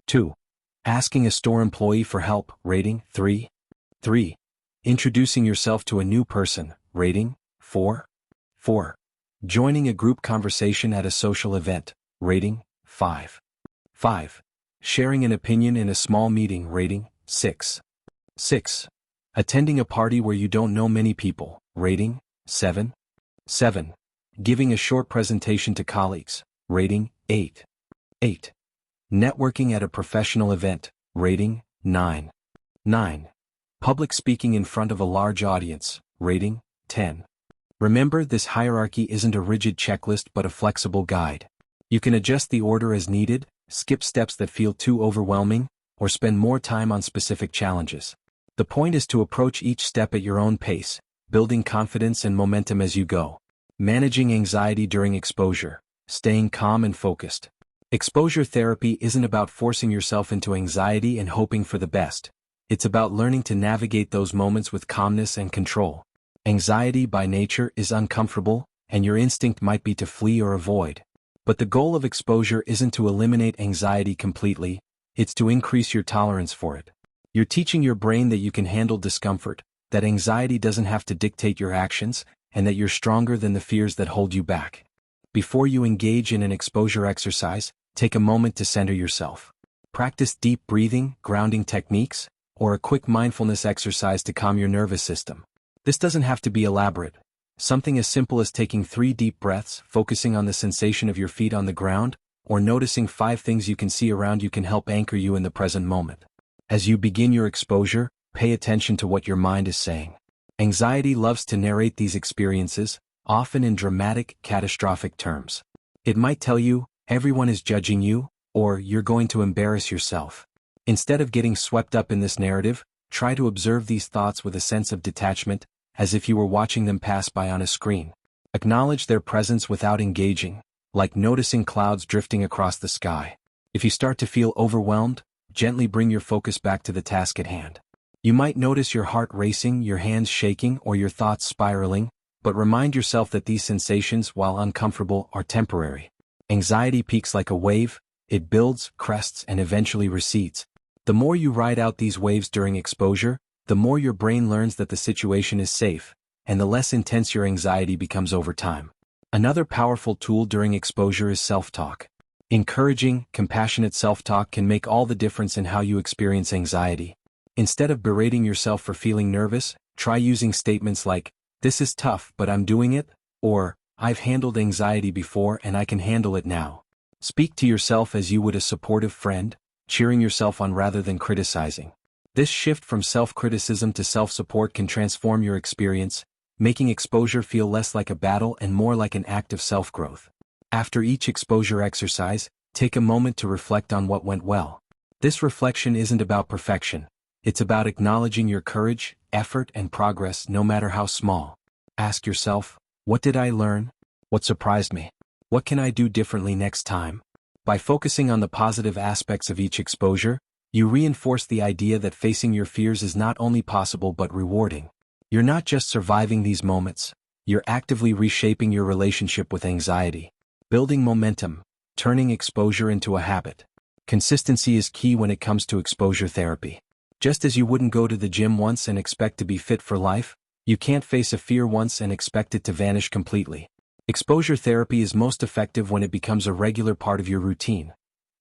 2. Asking a store employee for help. Rating, 3. 3. Introducing yourself to a new person. Rating, 4. 4. Joining a group conversation at a social event. Rating, 5. 5. Sharing an opinion in a small meeting. Rating, 6. 6. Attending a party where you don't know many people. Rating, 7. 7. Giving a short presentation to colleagues. Rating, 8. 8. Networking at a professional event. Rating, 9. 9. Public speaking in front of a large audience. Rating, 10. Remember, this hierarchy isn't a rigid checklist but a flexible guide. You can adjust the order as needed, skip steps that feel too overwhelming, or spend more time on specific challenges. The point is to approach each step at your own pace, building confidence and momentum as you go. Managing anxiety during exposure. Staying calm and focused. Exposure therapy isn't about forcing yourself into anxiety and hoping for the best. It's about learning to navigate those moments with calmness and control. Anxiety by nature is uncomfortable, and your instinct might be to flee or avoid. But the goal of exposure isn't to eliminate anxiety completely, it's to increase your tolerance for it. You're teaching your brain that you can handle discomfort, that anxiety doesn't have to dictate your actions, and that you're stronger than the fears that hold you back. Before you engage in an exposure exercise, take a moment to center yourself. Practice deep breathing, grounding techniques, or a quick mindfulness exercise to calm your nervous system. This doesn't have to be elaborate. Something as simple as taking 3 deep breaths, focusing on the sensation of your feet on the ground, or noticing 5 things you can see around you can help anchor you in the present moment. As you begin your exposure, pay attention to what your mind is saying. Anxiety loves to narrate these experiences, often in dramatic, catastrophic terms. It might tell you, everyone is judging you, or you're going to embarrass yourself. Instead of getting swept up in this narrative, try to observe these thoughts with a sense of detachment, as if you were watching them pass by on a screen. Acknowledge their presence without engaging, like noticing clouds drifting across the sky. If you start to feel overwhelmed, gently bring your focus back to the task at hand. You might notice your heart racing, your hands shaking, or your thoughts spiraling, but remind yourself that these sensations, while uncomfortable, are temporary. Anxiety peaks like a wave, it builds, crests, and eventually recedes. The more you ride out these waves during exposure, the more your brain learns that the situation is safe, and the less intense your anxiety becomes over time. Another powerful tool during exposure is self-talk. Encouraging, compassionate self-talk can make all the difference in how you experience anxiety. Instead of berating yourself for feeling nervous, try using statements like, "This is tough, but I'm doing it," or, "I've handled anxiety before and I can handle it now." Speak to yourself as you would a supportive friend, cheering yourself on rather than criticizing. This shift from self-criticism to self-support can transform your experience, making exposure feel less like a battle and more like an act of self-growth. After each exposure exercise, take a moment to reflect on what went well. This reflection isn't about perfection. It's about acknowledging your courage, effort, and progress no matter how small. Ask yourself, what did I learn? What surprised me? What can I do differently next time? By focusing on the positive aspects of each exposure, you reinforce the idea that facing your fears is not only possible but rewarding. You're not just surviving these moments, you're actively reshaping your relationship with anxiety. Building momentum, turning exposure into a habit. Consistency is key when it comes to exposure therapy. Just as you wouldn't go to the gym once and expect to be fit for life, you can't face a fear once and expect it to vanish completely. Exposure therapy is most effective when it becomes a regular part of your routine,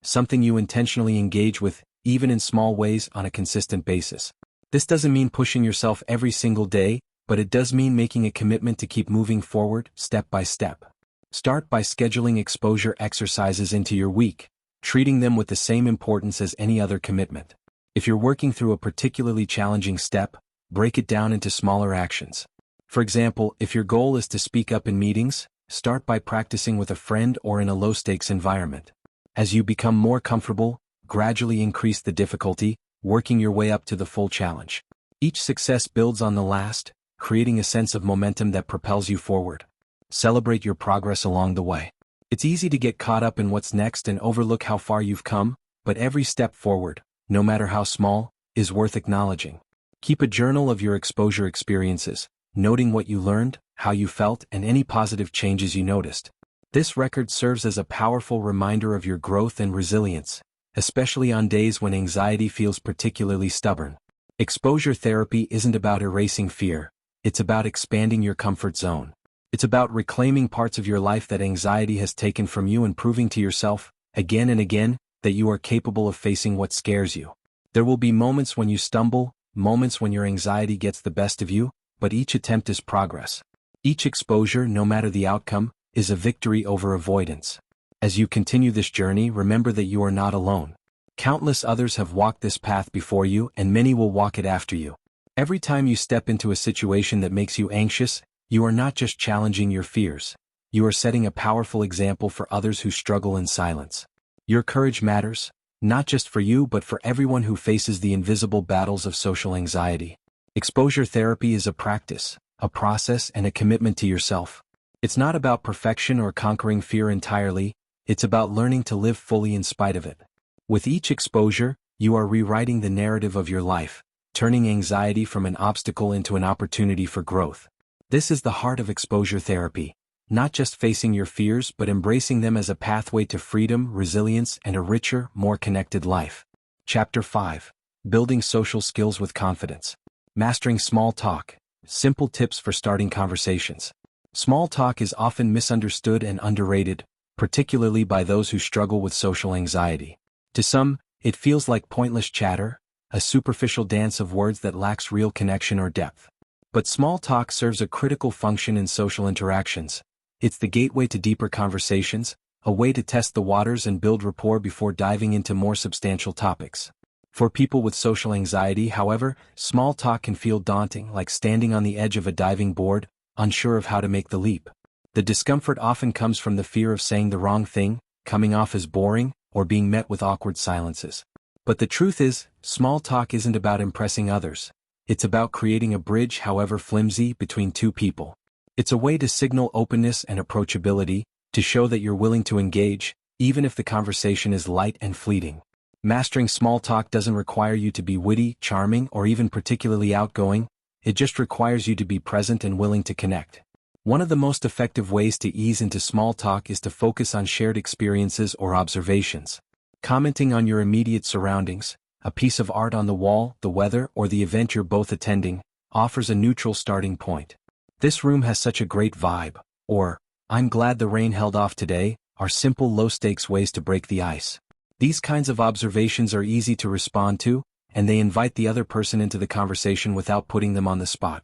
something you intentionally engage with, even in small ways, on a consistent basis. This doesn't mean pushing yourself every single day, but it does mean making a commitment to keep moving forward, step by step. Start by scheduling exposure exercises into your week, treating them with the same importance as any other commitment. If you're working through a particularly challenging step, break it down into smaller actions. For example, if your goal is to speak up in meetings, start by practicing with a friend or in a low-stakes environment. As you become more comfortable, gradually increase the difficulty, working your way up to the full challenge. Each success builds on the last, creating a sense of momentum that propels you forward. Celebrate your progress along the way. It's easy to get caught up in what's next and overlook how far you've come, but every step forward, no matter how small, is worth acknowledging. Keep a journal of your exposure experiences, noting what you learned, how you felt, and any positive changes you noticed. This record serves as a powerful reminder of your growth and resilience, especially on days when anxiety feels particularly stubborn. Exposure therapy isn't about erasing fear. It's about expanding your comfort zone. It's about reclaiming parts of your life that anxiety has taken from you and proving to yourself, again and again, that you are capable of facing what scares you. There will be moments when you stumble, moments when your anxiety gets the best of you, but each attempt is progress. Each exposure, no matter the outcome, is a victory over avoidance. As you continue this journey, remember that you are not alone. Countless others have walked this path before you, and many will walk it after you. Every time you step into a situation that makes you anxious, you are not just challenging your fears. You are setting a powerful example for others who struggle in silence. Your courage matters, not just for you but for everyone who faces the invisible battles of social anxiety. Exposure therapy is a practice, a process, and a commitment to yourself. It's not about perfection or conquering fear entirely, it's about learning to live fully in spite of it. With each exposure, you are rewriting the narrative of your life, turning anxiety from an obstacle into an opportunity for growth. This is the heart of exposure therapy, not just facing your fears but embracing them as a pathway to freedom, resilience, and a richer, more connected life. Chapter 5. Building Social Skills with Confidence. Mastering Small Talk. Simple tips for starting conversations. Small talk is often misunderstood and underrated, particularly by those who struggle with social anxiety. To some, it feels like pointless chatter, a superficial dance of words that lacks real connection or depth. But small talk serves a critical function in social interactions. It's the gateway to deeper conversations, a way to test the waters and build rapport before diving into more substantial topics. For people with social anxiety, however, small talk can feel daunting, like standing on the edge of a diving board, unsure of how to make the leap. The discomfort often comes from the fear of saying the wrong thing, coming off as boring, or being met with awkward silences. But the truth is, small talk isn't about impressing others. It's about creating a bridge, however flimsy, between two people. It's a way to signal openness and approachability, to show that you're willing to engage, even if the conversation is light and fleeting. Mastering small talk doesn't require you to be witty, charming, or even particularly outgoing. It just requires you to be present and willing to connect. One of the most effective ways to ease into small talk is to focus on shared experiences or observations. Commenting on your immediate surroundings, a piece of art on the wall, the weather, or the event you're both attending, offers a neutral starting point. "This room has such a great vibe," or "I'm glad the rain held off today," are simple low-stakes ways to break the ice. These kinds of observations are easy to respond to, and they invite the other person into the conversation without putting them on the spot.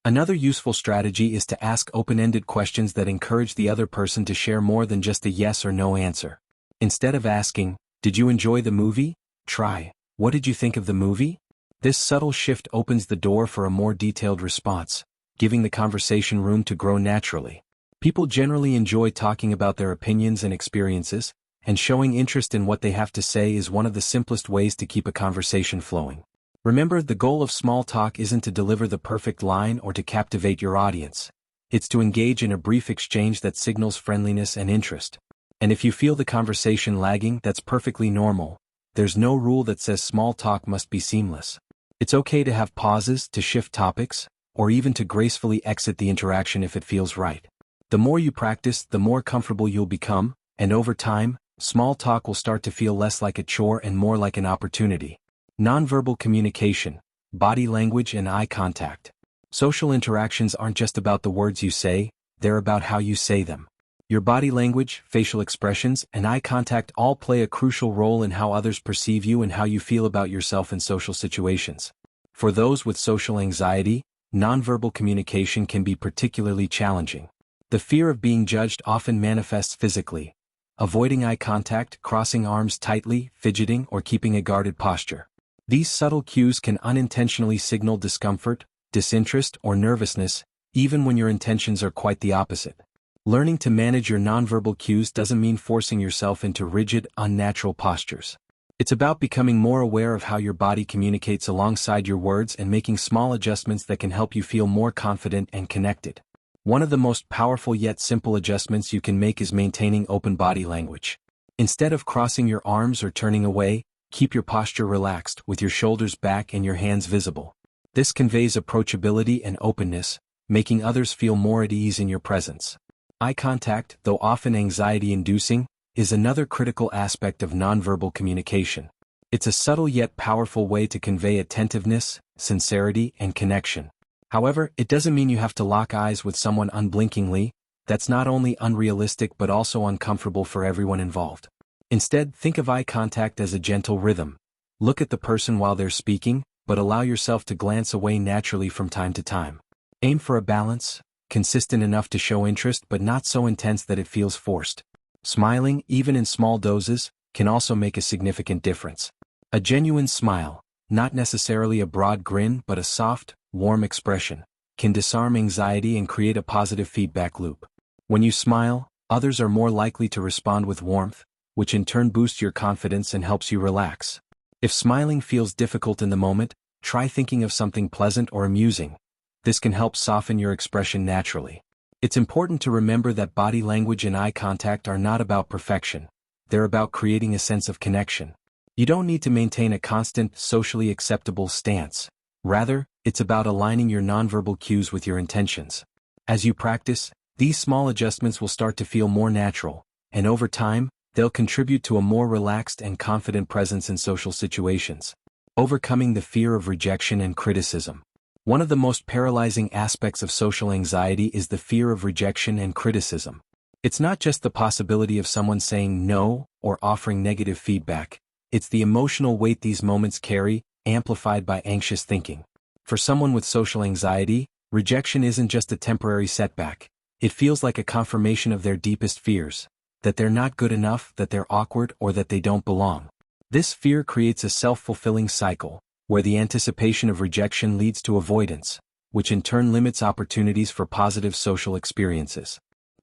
Another useful strategy is to ask open-ended questions that encourage the other person to share more than just a yes or no answer. Instead of asking, "Did you enjoy the movie?" try, "What did you think of the movie?" This subtle shift opens the door for a more detailed response, giving the conversation room to grow naturally. People generally enjoy talking about their opinions and experiences, and showing interest in what they have to say is one of the simplest ways to keep a conversation flowing. Remember, the goal of small talk isn't to deliver the perfect line or to captivate your audience. It's to engage in a brief exchange that signals friendliness and interest. And if you feel the conversation lagging, that's perfectly normal. There's no rule that says small talk must be seamless. It's okay to have pauses, to shift topics, or even to gracefully exit the interaction if it feels right. The more you practice, the more comfortable you'll become, and over time, small talk will start to feel less like a chore and more like an opportunity. Nonverbal communication, body language and eye contact. Social interactions aren't just about the words you say, they're about how you say them. Your body language, facial expressions, and eye contact all play a crucial role in how others perceive you and how you feel about yourself in social situations. For those with social anxiety, nonverbal communication can be particularly challenging. The fear of being judged often manifests physically. Avoiding eye contact, crossing arms tightly, fidgeting, or keeping a guarded posture. These subtle cues can unintentionally signal discomfort, disinterest, or nervousness, even when your intentions are quite the opposite. Learning to manage your nonverbal cues doesn't mean forcing yourself into rigid, unnatural postures. It's about becoming more aware of how your body communicates alongside your words and making small adjustments that can help you feel more confident and connected. One of the most powerful yet simple adjustments you can make is maintaining open body language. Instead of crossing your arms or turning away, keep your posture relaxed with your shoulders back and your hands visible. This conveys approachability and openness, making others feel more at ease in your presence. Eye contact, though often anxiety-inducing, is another critical aspect of nonverbal communication. It's a subtle yet powerful way to convey attentiveness, sincerity, and connection. However, it doesn't mean you have to lock eyes with someone unblinkingly. That's not only unrealistic but also uncomfortable for everyone involved. Instead, think of eye contact as a gentle rhythm. Look at the person while they're speaking, but allow yourself to glance away naturally from time to time. Aim for a balance, consistent enough to show interest but not so intense that it feels forced. Smiling, even in small doses, can also make a significant difference. A genuine smile, not necessarily a broad grin but a soft, warm expression, can disarm anxiety and create a positive feedback loop. When you smile, others are more likely to respond with warmth, which in turn boosts your confidence and helps you relax. If smiling feels difficult in the moment, try thinking of something pleasant or amusing. This can help soften your expression naturally. It's important to remember that body language and eye contact are not about perfection. They're about creating a sense of connection. You don't need to maintain a constant, socially acceptable stance. Rather, it's about aligning your nonverbal cues with your intentions. As you practice, these small adjustments will start to feel more natural, and over time, they'll contribute to a more relaxed and confident presence in social situations. Overcoming the fear of rejection and criticism. One of the most paralyzing aspects of social anxiety is the fear of rejection and criticism. It's not just the possibility of someone saying no or offering negative feedback. It's the emotional weight these moments carry, amplified by anxious thinking. For someone with social anxiety, rejection isn't just a temporary setback. It feels like a confirmation of their deepest fears, that they're not good enough, that they're awkward, or that they don't belong. This fear creates a self-fulfilling cycle, where the anticipation of rejection leads to avoidance, which in turn limits opportunities for positive social experiences.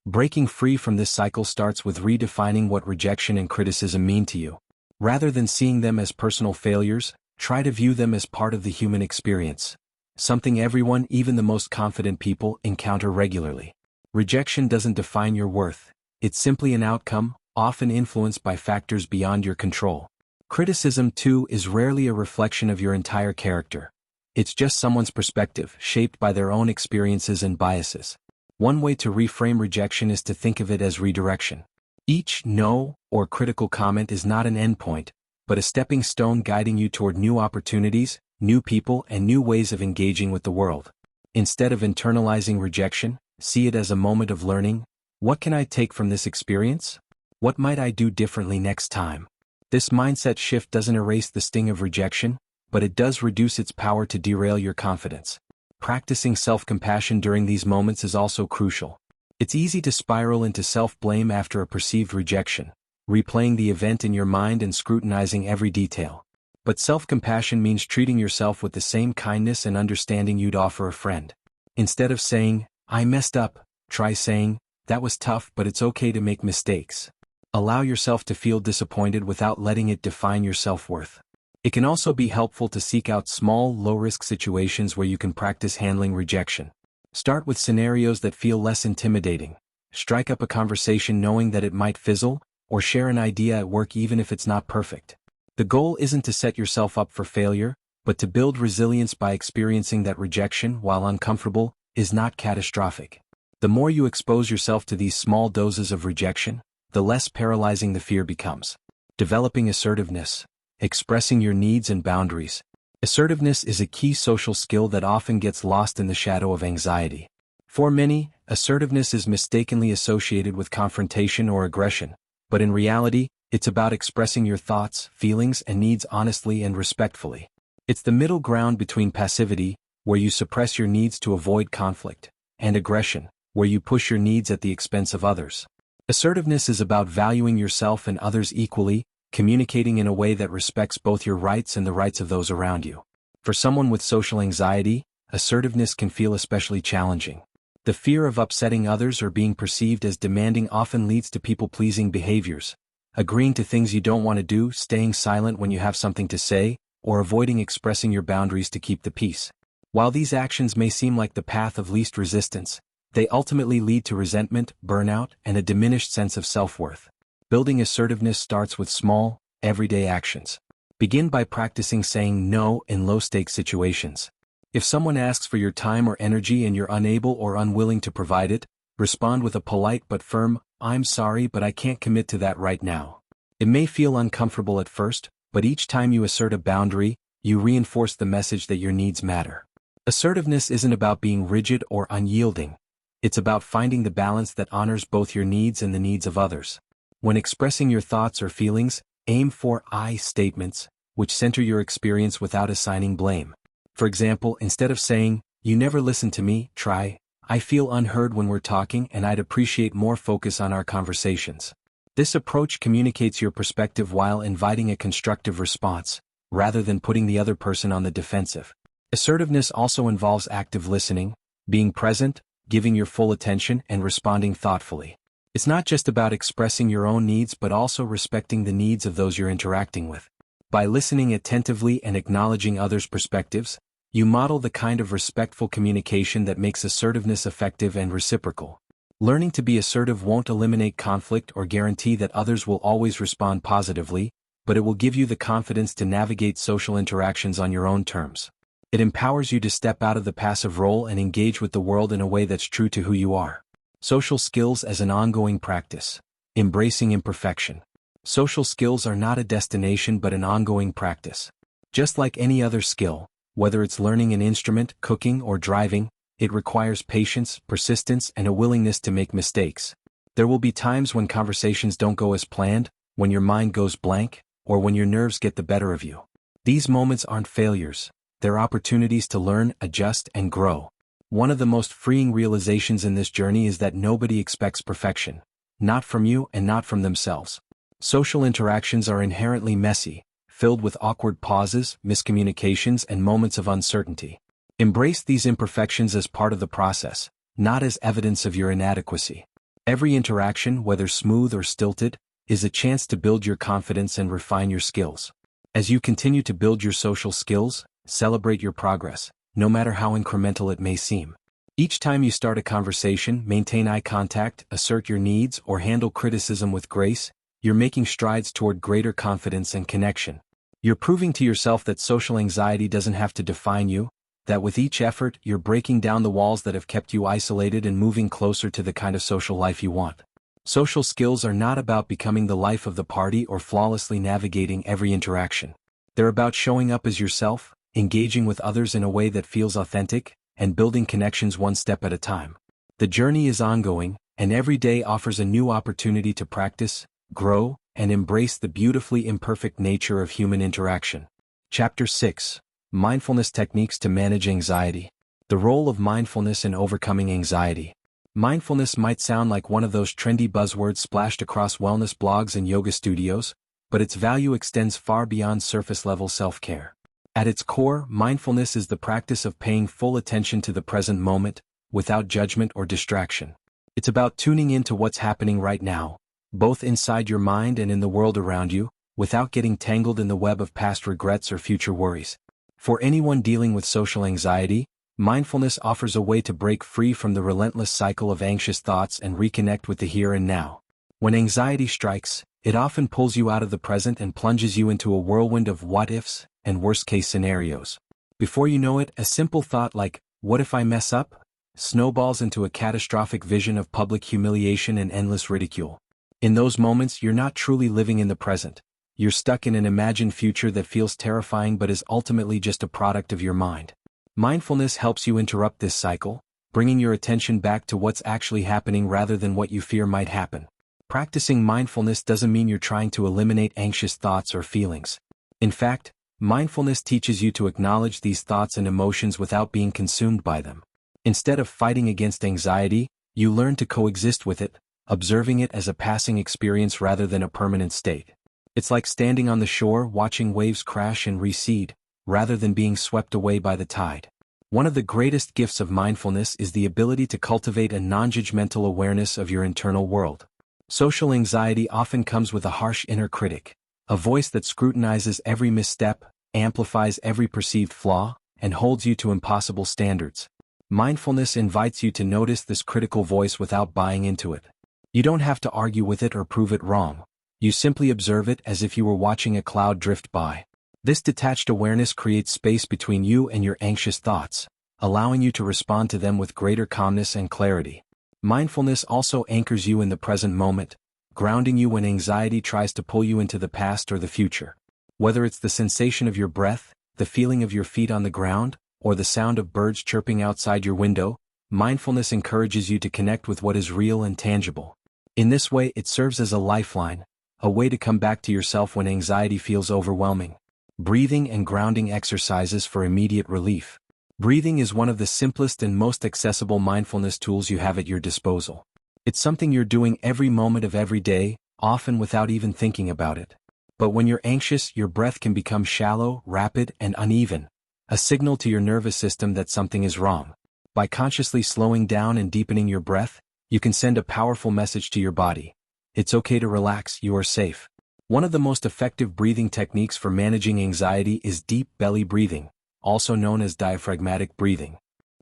Breaking free from this cycle starts with redefining what rejection and criticism mean to you. Rather than seeing them as personal failures, try to view them as part of the human experience, something everyone, even the most confident people, encounter regularly. Rejection doesn't define your worth. It's simply an outcome, often influenced by factors beyond your control. Criticism, too, is rarely a reflection of your entire character. It's just someone's perspective, shaped by their own experiences and biases. One way to reframe rejection is to think of it as redirection. Each no or critical comment is not an endpoint, but a stepping stone guiding you toward new opportunities, new people, and new ways of engaging with the world. Instead of internalizing rejection, see it as a moment of learning. What can I take from this experience? What might I do differently next time? This mindset shift doesn't erase the sting of rejection, but it does reduce its power to derail your confidence. Practicing self-compassion during these moments is also crucial. It's easy to spiral into self-blame after a perceived rejection, replaying the event in your mind and scrutinizing every detail. But self-compassion means treating yourself with the same kindness and understanding you'd offer a friend. Instead of saying, "I messed up," try saying, "That was tough, but it's okay to make mistakes." Allow yourself to feel disappointed without letting it define your self-worth. It can also be helpful to seek out small, low-risk situations where you can practice handling rejection. Start with scenarios that feel less intimidating. Strike up a conversation knowing that it might fizzle, or share an idea at work even if it's not perfect. The goal isn't to set yourself up for failure, but to build resilience by experiencing that rejection, while uncomfortable, is not catastrophic. The more you expose yourself to these small doses of rejection, the less paralyzing the fear becomes. Developing assertiveness. expressing your needs and boundaries. Assertiveness is a key social skill that often gets lost in the shadow of anxiety. For many, assertiveness is mistakenly associated with confrontation or aggression, but in reality, it's about expressing your thoughts, feelings, and needs honestly and respectfully. It's the middle ground between passivity, where you suppress your needs to avoid conflict, and aggression, where you push your needs at the expense of others. Assertiveness is about valuing yourself and others equally, communicating in a way that respects both your rights and the rights of those around you. For someone with social anxiety, assertiveness can feel especially challenging. The fear of upsetting others or being perceived as demanding often leads to people-pleasing behaviors, agreeing to things you don't want to do, staying silent when you have something to say, or avoiding expressing your boundaries to keep the peace. While these actions may seem like the path of least resistance, they ultimately lead to resentment, burnout, and a diminished sense of self-worth. Building assertiveness starts with small, everyday actions. Begin by practicing saying no in low-stakes situations. If someone asks for your time or energy and you're unable or unwilling to provide it, respond with a polite but firm, "I'm sorry, but I can't commit to that right now." It may feel uncomfortable at first, but each time you assert a boundary, you reinforce the message that your needs matter. Assertiveness isn't about being rigid or unyielding. It's about finding the balance that honors both your needs and the needs of others. When expressing your thoughts or feelings, aim for I statements, which center your experience without assigning blame. For example, instead of saying, "You never listen to me," try, "I feel unheard when we're talking and I'd appreciate more focus on our conversations." This approach communicates your perspective while inviting a constructive response, rather than putting the other person on the defensive. Assertiveness also involves active listening, being present, giving your full attention, and responding thoughtfully. It's not just about expressing your own needs but also respecting the needs of those you're interacting with. By listening attentively and acknowledging others' perspectives, you model the kind of respectful communication that makes assertiveness effective and reciprocal. Learning to be assertive won't eliminate conflict or guarantee that others will always respond positively, but it will give you the confidence to navigate social interactions on your own terms. It empowers you to step out of the passive role and engage with the world in a way that's true to who you are. Social skills as an ongoing practice. Embracing imperfection. Social skills are not a destination but an ongoing practice. Just like any other skill, whether it's learning an instrument, cooking, or driving, it requires patience, persistence, and a willingness to make mistakes. There will be times when conversations don't go as planned, when your mind goes blank, or when your nerves get the better of you. These moments aren't failures. They're opportunities to learn, adjust, and grow. One of the most freeing realizations in this journey is that nobody expects perfection. Not from you and not from themselves. Social interactions are inherently messy, filled with awkward pauses, miscommunications, and moments of uncertainty. Embrace these imperfections as part of the process, not as evidence of your inadequacy. Every interaction, whether smooth or stilted, is a chance to build your confidence and refine your skills. As you continue to build your social skills, celebrate your progress, no matter how incremental it may seem. Each time you start a conversation, maintain eye contact, assert your needs, or handle criticism with grace, you're making strides toward greater confidence and connection. You're proving to yourself that social anxiety doesn't have to define you, that with each effort, you're breaking down the walls that have kept you isolated and moving closer to the kind of social life you want. Social skills are not about becoming the life of the party or flawlessly navigating every interaction. They're about showing up as yourself, engaging with others in a way that feels authentic, and building connections one step at a time. The journey is ongoing, and every day offers a new opportunity to practice, grow, and embrace the beautifully imperfect nature of human interaction. Chapter 6. Mindfulness Techniques to Manage Anxiety. The role of mindfulness in overcoming anxiety. Mindfulness might sound like one of those trendy buzzwords splashed across wellness blogs and yoga studios, but its value extends far beyond surface-level self-care. At its core, mindfulness is the practice of paying full attention to the present moment, without judgment or distraction. It's about tuning into what's happening right now, both inside your mind and in the world around you, without getting tangled in the web of past regrets or future worries. For anyone dealing with social anxiety, mindfulness offers a way to break free from the relentless cycle of anxious thoughts and reconnect with the here and now. When anxiety strikes, it often pulls you out of the present and plunges you into a whirlwind of what-ifs and worst-case scenarios. Before you know it, a simple thought like, "What if I mess up?" snowballs into a catastrophic vision of public humiliation and endless ridicule. In those moments, you're not truly living in the present. You're stuck in an imagined future that feels terrifying but is ultimately just a product of your mind. Mindfulness helps you interrupt this cycle, bringing your attention back to what's actually happening rather than what you fear might happen. Practicing mindfulness doesn't mean you're trying to eliminate anxious thoughts or feelings. In fact, mindfulness teaches you to acknowledge these thoughts and emotions without being consumed by them. Instead of fighting against anxiety, you learn to coexist with it, observing it as a passing experience rather than a permanent state. It's like standing on the shore watching waves crash and recede, rather than being swept away by the tide. One of the greatest gifts of mindfulness is the ability to cultivate a non-judgmental awareness of your internal world. Social anxiety often comes with a harsh inner critic, a voice that scrutinizes every misstep, amplifies every perceived flaw, and holds you to impossible standards. Mindfulness invites you to notice this critical voice without buying into it. You don't have to argue with it or prove it wrong. You simply observe it as if you were watching a cloud drift by. This detached awareness creates space between you and your anxious thoughts, allowing you to respond to them with greater calmness and clarity. Mindfulness also anchors you in the present moment, grounding you when anxiety tries to pull you into the past or the future. Whether it's the sensation of your breath, the feeling of your feet on the ground, or the sound of birds chirping outside your window, mindfulness encourages you to connect with what is real and tangible. In this way, it serves as a lifeline, a way to come back to yourself when anxiety feels overwhelming. Breathing and grounding exercises for immediate relief. Breathing is one of the simplest and most accessible mindfulness tools you have at your disposal. It's something you're doing every moment of every day, often without even thinking about it. But when you're anxious, your breath can become shallow, rapid, and uneven, a signal to your nervous system that something is wrong. By consciously slowing down and deepening your breath, you can send a powerful message to your body. It's okay to relax, you are safe. One of the most effective breathing techniques for managing anxiety is deep belly breathing, also known as diaphragmatic breathing.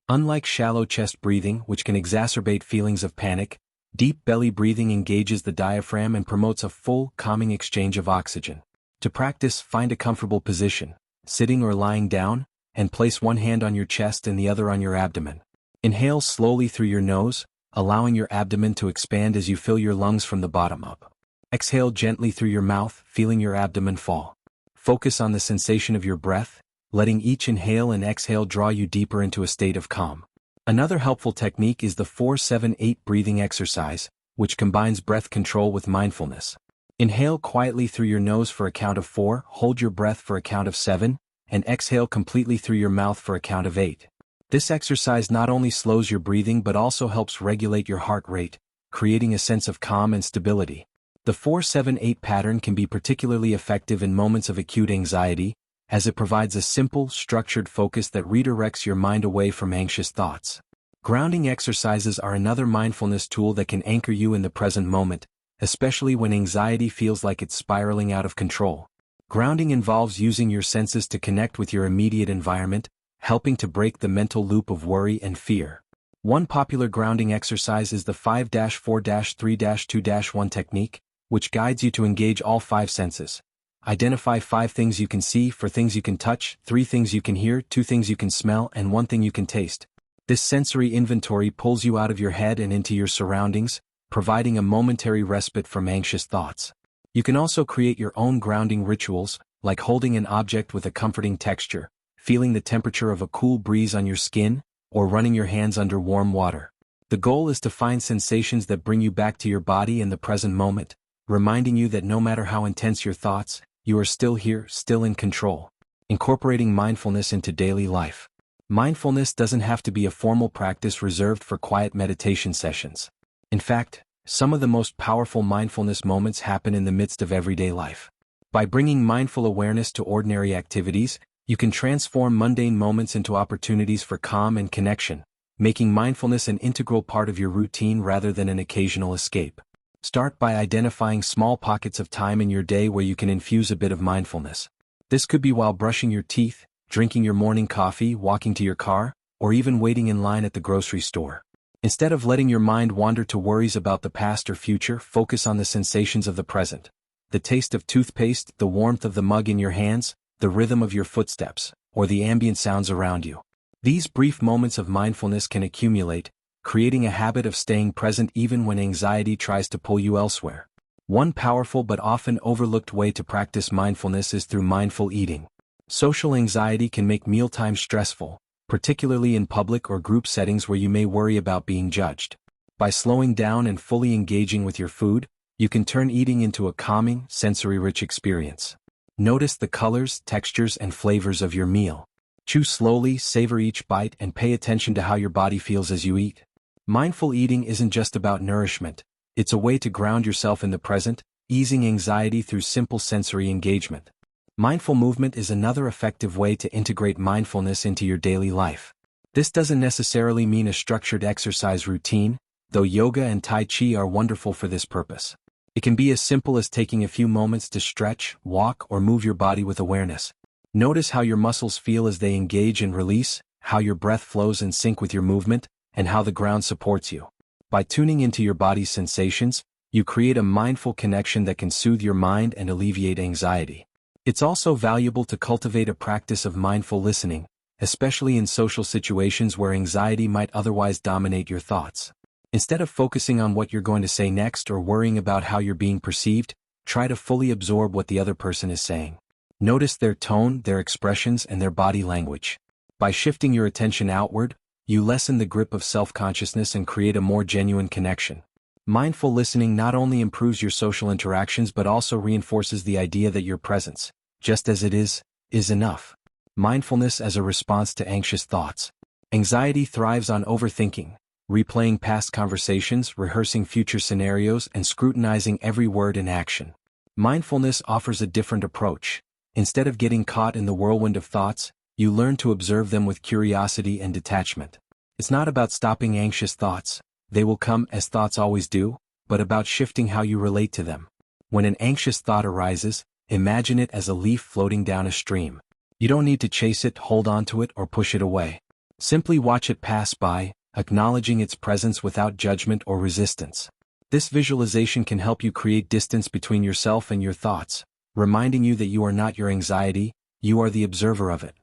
Unlike shallow chest breathing, which can exacerbate feelings of panic, deep belly breathing engages the diaphragm and promotes a full, calming exchange of oxygen. To practice, find a comfortable position, sitting or lying down, and place one hand on your chest and the other on your abdomen. Inhale slowly through your nose, allowing your abdomen to expand as you fill your lungs from the bottom up. Exhale gently through your mouth, feeling your abdomen fall. Focus on the sensation of your breath, letting each inhale and exhale draw you deeper into a state of calm. Another helpful technique is the 4-7-8 breathing exercise, which combines breath control with mindfulness. Inhale quietly through your nose for a count of 4, hold your breath for a count of 7, and exhale completely through your mouth for a count of 8. This exercise not only slows your breathing but also helps regulate your heart rate, creating a sense of calm and stability. The 4-7-8 pattern can be particularly effective in moments of acute anxiety, as it provides a simple, structured focus that redirects your mind away from anxious thoughts. Grounding exercises are another mindfulness tool that can anchor you in the present moment, especially when anxiety feels like it's spiraling out of control. Grounding involves using your senses to connect with your immediate environment, helping to break the mental loop of worry and fear. One popular grounding exercise is the 5-4-3-2-1 technique, which guides you to engage all 5 senses. Identify 5 things you can see, 4 things you can touch, 3 things you can hear, 2 things you can smell, and 1 thing you can taste. This sensory inventory pulls you out of your head and into your surroundings, providing a momentary respite from anxious thoughts. You can also create your own grounding rituals, like holding an object with a comforting texture, feeling the temperature of a cool breeze on your skin, or running your hands under warm water. The goal is to find sensations that bring you back to your body in the present moment, reminding you that no matter how intense your thoughts, you are still here, still in control. Incorporating mindfulness into daily life. Mindfulness doesn't have to be a formal practice reserved for quiet meditation sessions. In fact, some of the most powerful mindfulness moments happen in the midst of everyday life. By bringing mindful awareness to ordinary activities, you can transform mundane moments into opportunities for calm and connection, making mindfulness an integral part of your routine rather than an occasional escape. Start by identifying small pockets of time in your day where you can infuse a bit of mindfulness. This could be while brushing your teeth, drinking your morning coffee, walking to your car, or even waiting in line at the grocery store. Instead of letting your mind wander to worries about the past or future, focus on the sensations of the present. The taste of toothpaste, the warmth of the mug in your hands, the rhythm of your footsteps, or the ambient sounds around you. These brief moments of mindfulness can accumulate, creating a habit of staying present even when anxiety tries to pull you elsewhere. One powerful but often overlooked way to practice mindfulness is through mindful eating. Social anxiety can make mealtime stressful, particularly in public or group settings where you may worry about being judged. By slowing down and fully engaging with your food, you can turn eating into a calming, sensory-rich experience. Notice the colors, textures, and flavors of your meal. Chew slowly, savor each bite, and pay attention to how your body feels as you eat. Mindful eating isn't just about nourishment, it's a way to ground yourself in the present, easing anxiety through simple sensory engagement. Mindful movement is another effective way to integrate mindfulness into your daily life. This doesn't necessarily mean a structured exercise routine, though yoga and Tai Chi are wonderful for this purpose. It can be as simple as taking a few moments to stretch, walk, or move your body with awareness. Notice how your muscles feel as they engage and release, how your breath flows in sync with your movement, and how the ground supports you. By tuning into your body's sensations, you create a mindful connection that can soothe your mind and alleviate anxiety. It's also valuable to cultivate a practice of mindful listening, especially in social situations where anxiety might otherwise dominate your thoughts. Instead of focusing on what you're going to say next or worrying about how you're being perceived, try to fully absorb what the other person is saying. Notice their tone, their expressions, and their body language. By shifting your attention outward, you lessen the grip of self-consciousness and create a more genuine connection. Mindful listening not only improves your social interactions but also reinforces the idea that your presence, just as it is enough. Mindfulness as a response to anxious thoughts. Anxiety thrives on overthinking, replaying past conversations, rehearsing future scenarios, and scrutinizing every word and action. Mindfulness offers a different approach. Instead of getting caught in the whirlwind of thoughts, you learn to observe them with curiosity and detachment. It's not about stopping anxious thoughts, they will come as thoughts always do, but about shifting how you relate to them. When an anxious thought arises, imagine it as a leaf floating down a stream. You don't need to chase it, hold on to it, or push it away. Simply watch it pass by, acknowledging its presence without judgment or resistance. This visualization can help you create distance between yourself and your thoughts, reminding you that you are not your anxiety, you are the observer of it.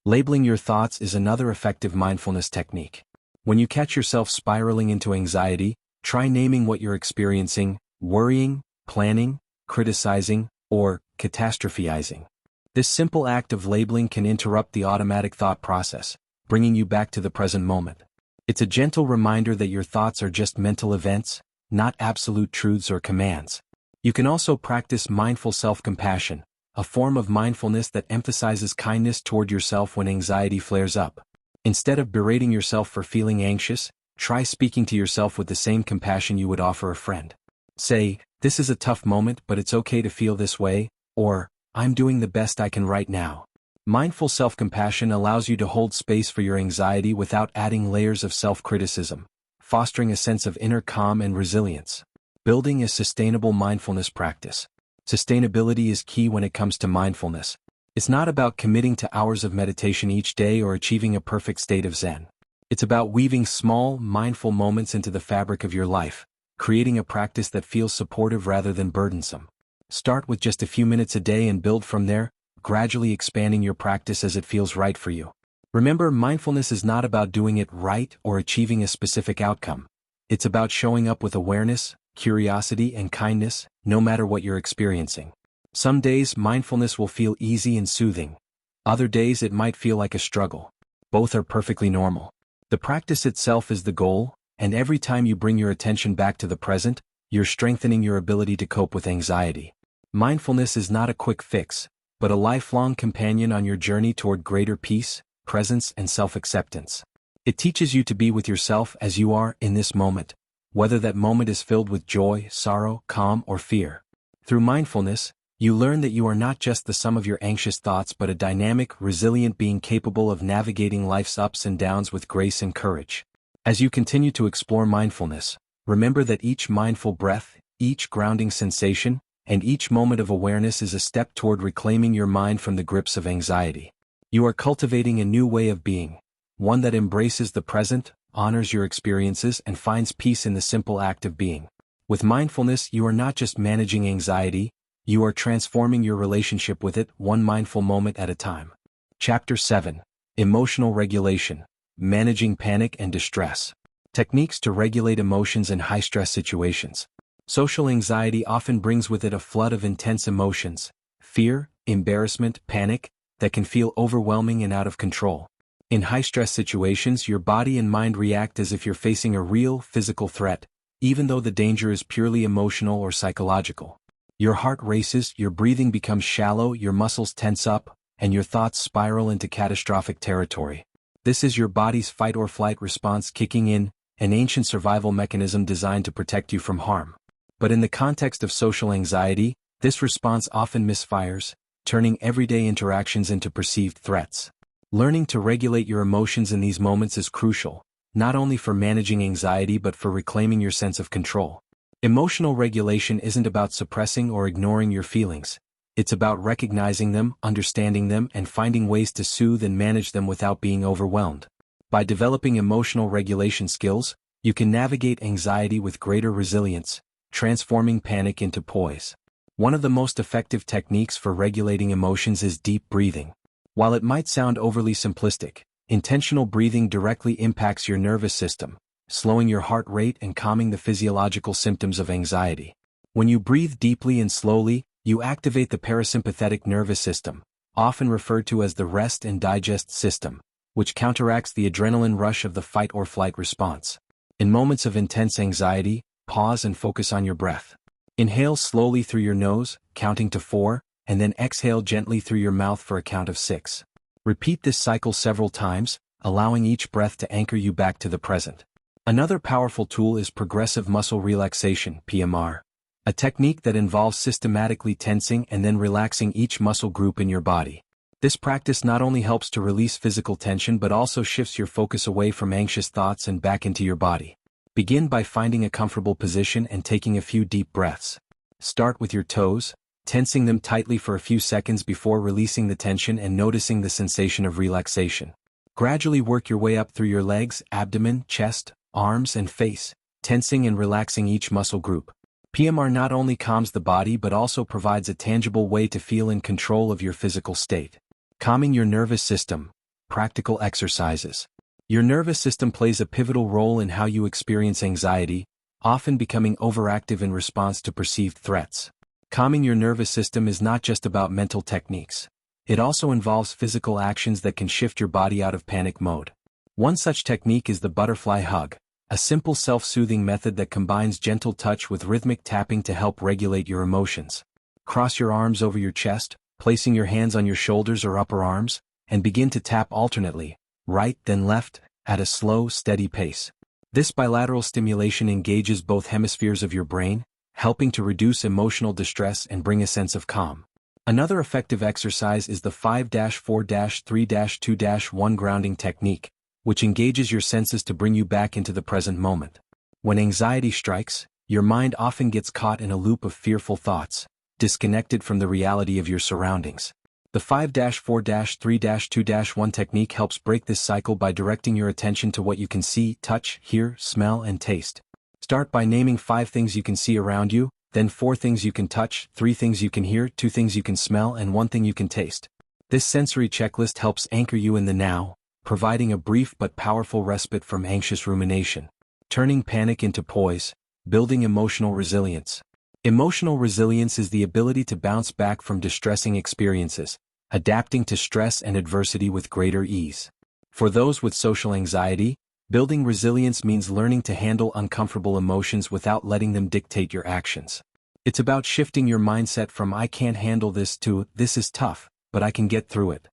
Labeling your thoughts is another effective mindfulness technique. When you catch yourself spiraling into anxiety, try naming what you're experiencing: worrying, planning, criticizing, or catastrophizing. This simple act of labeling can interrupt the automatic thought process, bringing you back to the present moment. It's a gentle reminder that your thoughts are just mental events, not absolute truths or commands. You can also practice mindful self-compassion, a form of mindfulness that emphasizes kindness toward yourself when anxiety flares up. Instead of berating yourself for feeling anxious, try speaking to yourself with the same compassion you would offer a friend. Say, "This is a tough moment, but it's okay to feel this way," or, "I'm doing the best I can right now." Mindful self-compassion allows you to hold space for your anxiety without adding layers of self-criticism, fostering a sense of inner calm and resilience. Building a sustainable mindfulness practice. Sustainability is key when it comes to mindfulness. It's not about committing to hours of meditation each day or achieving a perfect state of Zen. It's about weaving small, mindful moments into the fabric of your life, creating a practice that feels supportive rather than burdensome. Start with just a few minutes a day and build from there, gradually expanding your practice as it feels right for you. Remember, mindfulness is not about doing it right or achieving a specific outcome. It's about showing up with awareness, curiosity, and kindness, no matter what you're experiencing. Some days mindfulness will feel easy and soothing. Other days it might feel like a struggle. Both are perfectly normal. The practice itself is the goal, and every time you bring your attention back to the present, you're strengthening your ability to cope with anxiety. Mindfulness is not a quick fix, but a lifelong companion on your journey toward greater peace, presence, and self-acceptance. It teaches you to be with yourself as you are in this moment, whether that moment is filled with joy, sorrow, calm, or fear. Through mindfulness, you learn that you are not just the sum of your anxious thoughts but a dynamic, resilient being capable of navigating life's ups and downs with grace and courage. As you continue to explore mindfulness, remember that each mindful breath, each grounding sensation, and each moment of awareness is a step toward reclaiming your mind from the grips of anxiety. You are cultivating a new way of being, one that embraces the present, honors your experiences, and finds peace in the simple act of being. With mindfulness, you are not just managing anxiety, you are transforming your relationship with it, one mindful moment at a time. Chapter 7. Emotional Regulation. Managing Panic and Distress. Techniques to regulate emotions in high-stress situations. Social anxiety often brings with it a flood of intense emotions, fear, embarrassment, panic, that can feel overwhelming and out of control. In high-stress situations, your body and mind react as if you're facing a real, physical threat, even though the danger is purely emotional or psychological. Your heart races, your breathing becomes shallow, your muscles tense up, and your thoughts spiral into catastrophic territory. This is your body's fight-or-flight response kicking in, an ancient survival mechanism designed to protect you from harm. But in the context of social anxiety, this response often misfires, turning everyday interactions into perceived threats. Learning to regulate your emotions in these moments is crucial, not only for managing anxiety but for reclaiming your sense of control. Emotional regulation isn't about suppressing or ignoring your feelings. It's about recognizing them, understanding them, and finding ways to soothe and manage them without being overwhelmed. By developing emotional regulation skills, you can navigate anxiety with greater resilience, transforming panic into poise. One of the most effective techniques for regulating emotions is deep breathing. While it might sound overly simplistic, intentional breathing directly impacts your nervous system, slowing your heart rate and calming the physiological symptoms of anxiety. When you breathe deeply and slowly, you activate the parasympathetic nervous system, often referred to as the rest and digest system, which counteracts the adrenaline rush of the fight-or-flight response. In moments of intense anxiety, pause and focus on your breath. Inhale slowly through your nose, counting to 4, and then exhale gently through your mouth for a count of 6. Repeat this cycle several times, allowing each breath to anchor you back to the present. Another powerful tool is progressive muscle relaxation, PMR, a technique that involves systematically tensing and then relaxing each muscle group in your body. This practice not only helps to release physical tension but also shifts your focus away from anxious thoughts and back into your body. Begin by finding a comfortable position and taking a few deep breaths. Start with your toes, tensing them tightly for a few seconds before releasing the tension and noticing the sensation of relaxation. Gradually work your way up through your legs, abdomen, chest, arms, and face, tensing and relaxing each muscle group. PMR not only calms the body but also provides a tangible way to feel in control of your physical state. Calming your nervous system. Practical exercises. Your nervous system plays a pivotal role in how you experience anxiety, often becoming overactive in response to perceived threats. Calming your nervous system is not just about mental techniques. It also involves physical actions that can shift your body out of panic mode. One such technique is the butterfly hug, a simple self-soothing method that combines gentle touch with rhythmic tapping to help regulate your emotions. Cross your arms over your chest, placing your hands on your shoulders or upper arms, and begin to tap alternately, right then left, at a slow, steady pace. This bilateral stimulation engages both hemispheres of your brain, helping to reduce emotional distress and bring a sense of calm. Another effective exercise is the 5-4-3-2-1 grounding technique, which engages your senses to bring you back into the present moment. When anxiety strikes, your mind often gets caught in a loop of fearful thoughts, disconnected from the reality of your surroundings. The 5-4-3-2-1 technique helps break this cycle by directing your attention to what you can see, touch, hear, smell, and taste. Start by naming 5 things you can see around you, then 4 things you can touch, 3 things you can hear, 2 things you can smell, and 1 thing you can taste. This sensory checklist helps anchor you in the now, providing a brief but powerful respite from anxious rumination. Turning panic into poise. Building emotional resilience. Emotional resilience is the ability to bounce back from distressing experiences, adapting to stress and adversity with greater ease. For those with social anxiety, building resilience means learning to handle uncomfortable emotions without letting them dictate your actions. It's about shifting your mindset from "I can't handle this" to "this is tough, but I can get through it."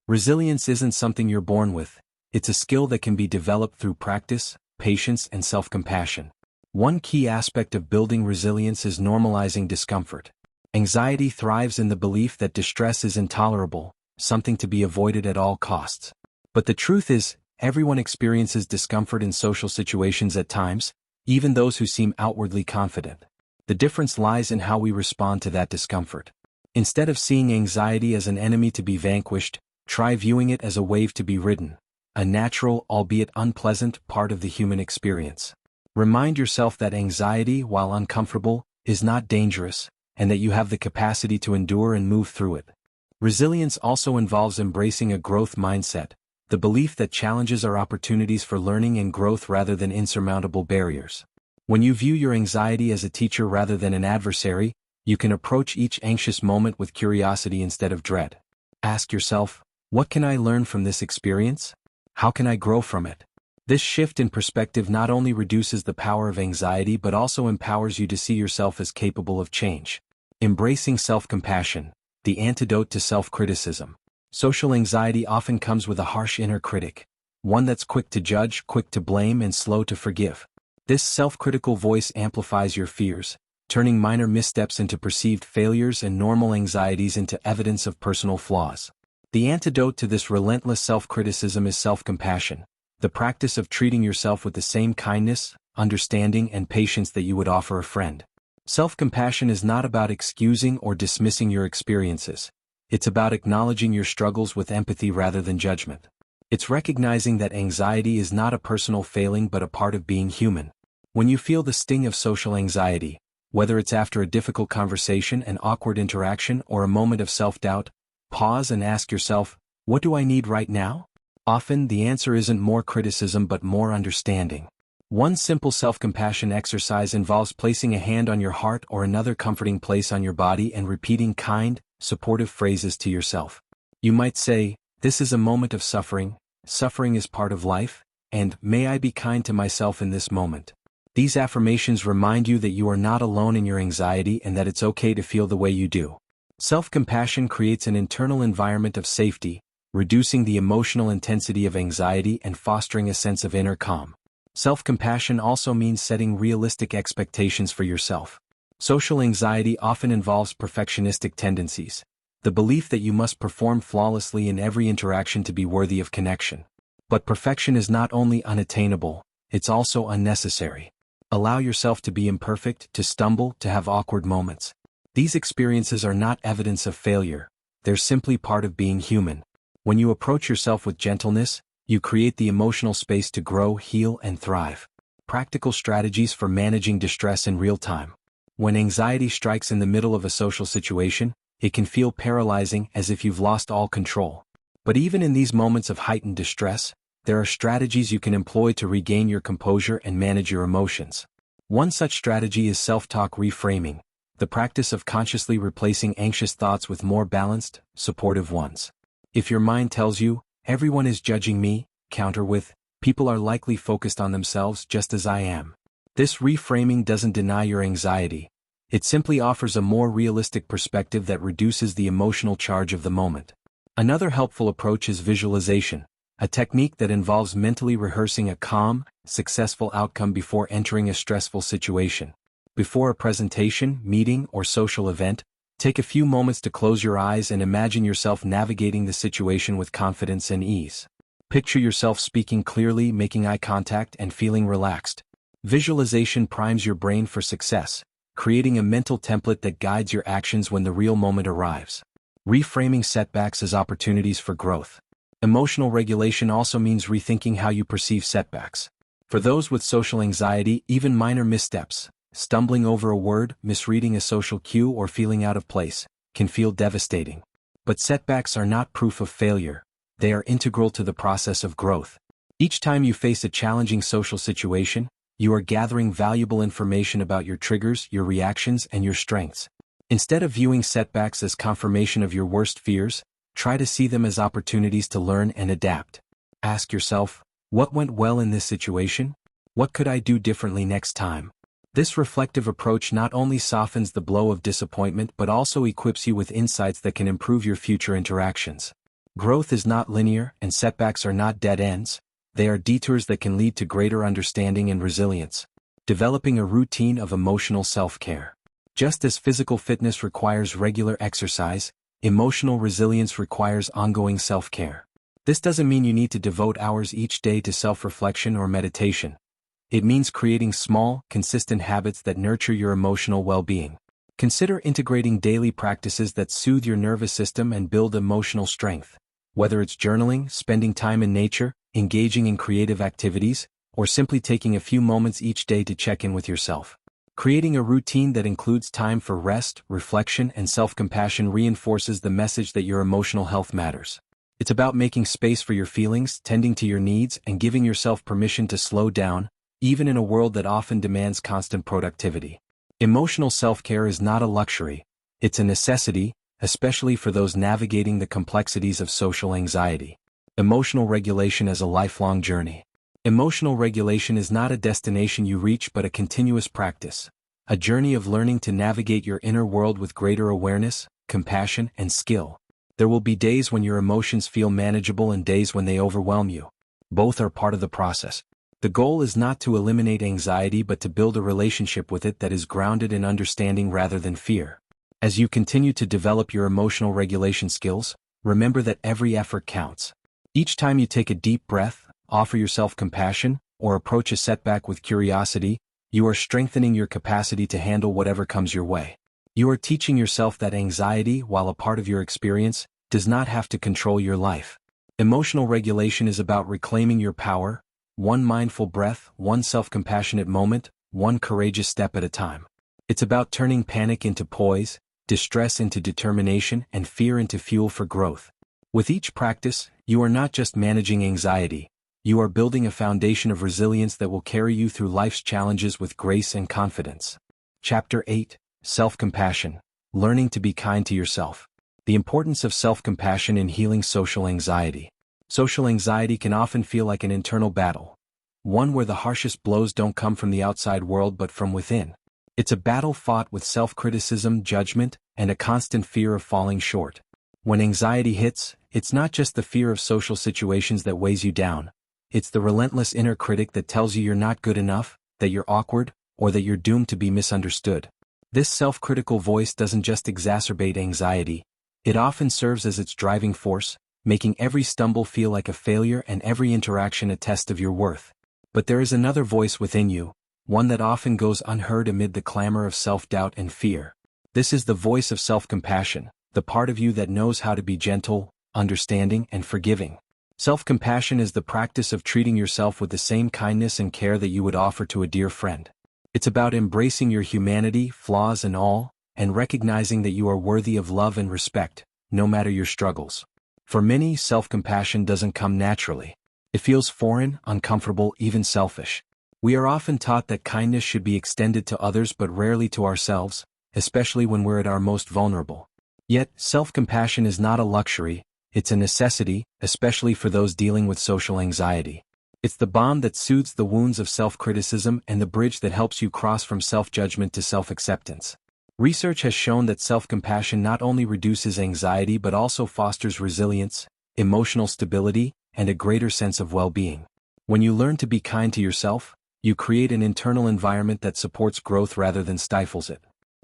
Resilience isn't something you're born with. It's a skill that can be developed through practice, patience, and self-compassion. One key aspect of building resilience is normalizing discomfort. Anxiety thrives in the belief that distress is intolerable, something to be avoided at all costs. But the truth is, everyone experiences discomfort in social situations at times, even those who seem outwardly confident. The difference lies in how we respond to that discomfort. Instead of seeing anxiety as an enemy to be vanquished, try viewing it as a wave to be ridden, a natural, albeit unpleasant, part of the human experience. Remind yourself that anxiety, while uncomfortable, is not dangerous, and that you have the capacity to endure and move through it. Resilience also involves embracing a growth mindset, the belief that challenges are opportunities for learning and growth rather than insurmountable barriers. When you view your anxiety as a teacher rather than an adversary, you can approach each anxious moment with curiosity instead of dread. Ask yourself, what can I learn from this experience? How can I grow from it? This shift in perspective not only reduces the power of anxiety but also empowers you to see yourself as capable of change. Embracing self-compassion, the antidote to self-criticism. Social anxiety often comes with a harsh inner critic, one that's quick to judge, quick to blame, and slow to forgive. This self-critical voice amplifies your fears, turning minor missteps into perceived failures and normal anxieties into evidence of personal flaws. The antidote to this relentless self-criticism is self-compassion, the practice of treating yourself with the same kindness, understanding, and patience that you would offer a friend. Self-compassion is not about excusing or dismissing your experiences. It's about acknowledging your struggles with empathy rather than judgment. It's recognizing that anxiety is not a personal failing but a part of being human. When you feel the sting of social anxiety, whether it's after a difficult conversation, an awkward interaction, or a moment of self-doubt, pause and ask yourself, what do I need right now? Often, the answer isn't more criticism but more understanding. One simple self-compassion exercise involves placing a hand on your heart or another comforting place on your body and repeating kind, supportive phrases to yourself. You might say, "This is a moment of suffering, suffering is part of life, and may I be kind to myself in this moment." These affirmations remind you that you are not alone in your anxiety and that it's okay to feel the way you do. Self-compassion creates an internal environment of safety, reducing the emotional intensity of anxiety and fostering a sense of inner calm. Self-compassion also means setting realistic expectations for yourself. Social anxiety often involves perfectionistic tendencies, the belief that you must perform flawlessly in every interaction to be worthy of connection. But perfection is not only unattainable, it's also unnecessary. Allow yourself to be imperfect, to stumble, to have awkward moments. These experiences are not evidence of failure, they're simply part of being human. When you approach yourself with gentleness, you create the emotional space to grow, heal, and thrive. Practical strategies for managing distress in real time. When anxiety strikes in the middle of a social situation, it can feel paralyzing, as if you've lost all control. But even in these moments of heightened distress, there are strategies you can employ to regain your composure and manage your emotions. One such strategy is self-talk reframing, the practice of consciously replacing anxious thoughts with more balanced, supportive ones. If your mind tells you, "Everyone is judging me," counter with, "People are likely focused on themselves just as I am." This reframing doesn't deny your anxiety. It simply offers a more realistic perspective that reduces the emotional charge of the moment. Another helpful approach is visualization, a technique that involves mentally rehearsing a calm, successful outcome before entering a stressful situation. Before a presentation, meeting, or social event, take a few moments to close your eyes and imagine yourself navigating the situation with confidence and ease. Picture yourself speaking clearly, making eye contact, and feeling relaxed. Visualization primes your brain for success, creating a mental template that guides your actions when the real moment arrives. Reframing setbacks as opportunities for growth. Emotional regulation also means rethinking how you perceive setbacks. For those with social anxiety, even minor missteps, stumbling over a word, misreading a social cue, or feeling out of place, can feel devastating. But setbacks are not proof of failure, they are integral to the process of growth. Each time you face a challenging social situation, you are gathering valuable information about your triggers, your reactions, and your strengths. Instead of viewing setbacks as confirmation of your worst fears, try to see them as opportunities to learn and adapt. Ask yourself, what went well in this situation? What could I do differently next time? This reflective approach not only softens the blow of disappointment but also equips you with insights that can improve your future interactions. Growth is not linear, and setbacks are not dead ends. They are detours that can lead to greater understanding and resilience. Developing a routine of emotional self-care. Just as physical fitness requires regular exercise, emotional resilience requires ongoing self-care. This doesn't mean you need to devote hours each day to self-reflection or meditation. It means creating small, consistent habits that nurture your emotional well-being. Consider integrating daily practices that soothe your nervous system and build emotional strength. Whether it's journaling, spending time in nature, engaging in creative activities, or simply taking a few moments each day to check in with yourself. Creating a routine that includes time for rest, reflection, and self-compassion reinforces the message that your emotional health matters. It's about making space for your feelings, tending to your needs, and giving yourself permission to slow down, even in a world that often demands constant productivity. Emotional self-care is not a luxury, it's a necessity, especially for those navigating the complexities of social anxiety. Emotional regulation is a lifelong journey. Emotional regulation is not a destination you reach but a continuous practice, a journey of learning to navigate your inner world with greater awareness, compassion, and skill. There will be days when your emotions feel manageable and days when they overwhelm you. Both are part of the process. The goal is not to eliminate anxiety but to build a relationship with it that is grounded in understanding rather than fear. As you continue to develop your emotional regulation skills, remember that every effort counts. Each time you take a deep breath, offer yourself compassion, or approach a setback with curiosity, you are strengthening your capacity to handle whatever comes your way. You are teaching yourself that anxiety, while a part of your experience, does not have to control your life. Emotional regulation is about reclaiming your power, one mindful breath, one self-compassionate moment, one courageous step at a time. It's about turning panic into poise, distress into determination, and fear into fuel for growth. With each practice, you are not just managing anxiety, you are building a foundation of resilience that will carry you through life's challenges with grace and confidence. Chapter 8: Self-Compassion, Learning to be Kind to Yourself. The importance of self-compassion in healing social anxiety. Social anxiety can often feel like an internal battle, one where the harshest blows don't come from the outside world but from within. It's a battle fought with self-criticism, judgment, and a constant fear of falling short. When anxiety hits, it's not just the fear of social situations that weighs you down. It's the relentless inner critic that tells you you're not good enough, that you're awkward, or that you're doomed to be misunderstood. This self-critical voice doesn't just exacerbate anxiety, it often serves as its driving force, making every stumble feel like a failure and every interaction a test of your worth. But there is another voice within you, one that often goes unheard amid the clamor of self-doubt and fear. This is the voice of self-compassion, the part of you that knows how to be gentle, understanding, and forgiving. Self-compassion is the practice of treating yourself with the same kindness and care that you would offer to a dear friend. It's about embracing your humanity, flaws and all, and recognizing that you are worthy of love and respect, no matter your struggles. For many, self-compassion doesn't come naturally. It feels foreign, uncomfortable, even selfish. We are often taught that kindness should be extended to others but rarely to ourselves, especially when we're at our most vulnerable. Yet, self-compassion is not a luxury, it's a necessity, especially for those dealing with social anxiety. It's the balm that soothes the wounds of self-criticism and the bridge that helps you cross from self-judgment to self-acceptance. Research has shown that self-compassion not only reduces anxiety but also fosters resilience, emotional stability, and a greater sense of well-being. When you learn to be kind to yourself, you create an internal environment that supports growth rather than stifles it.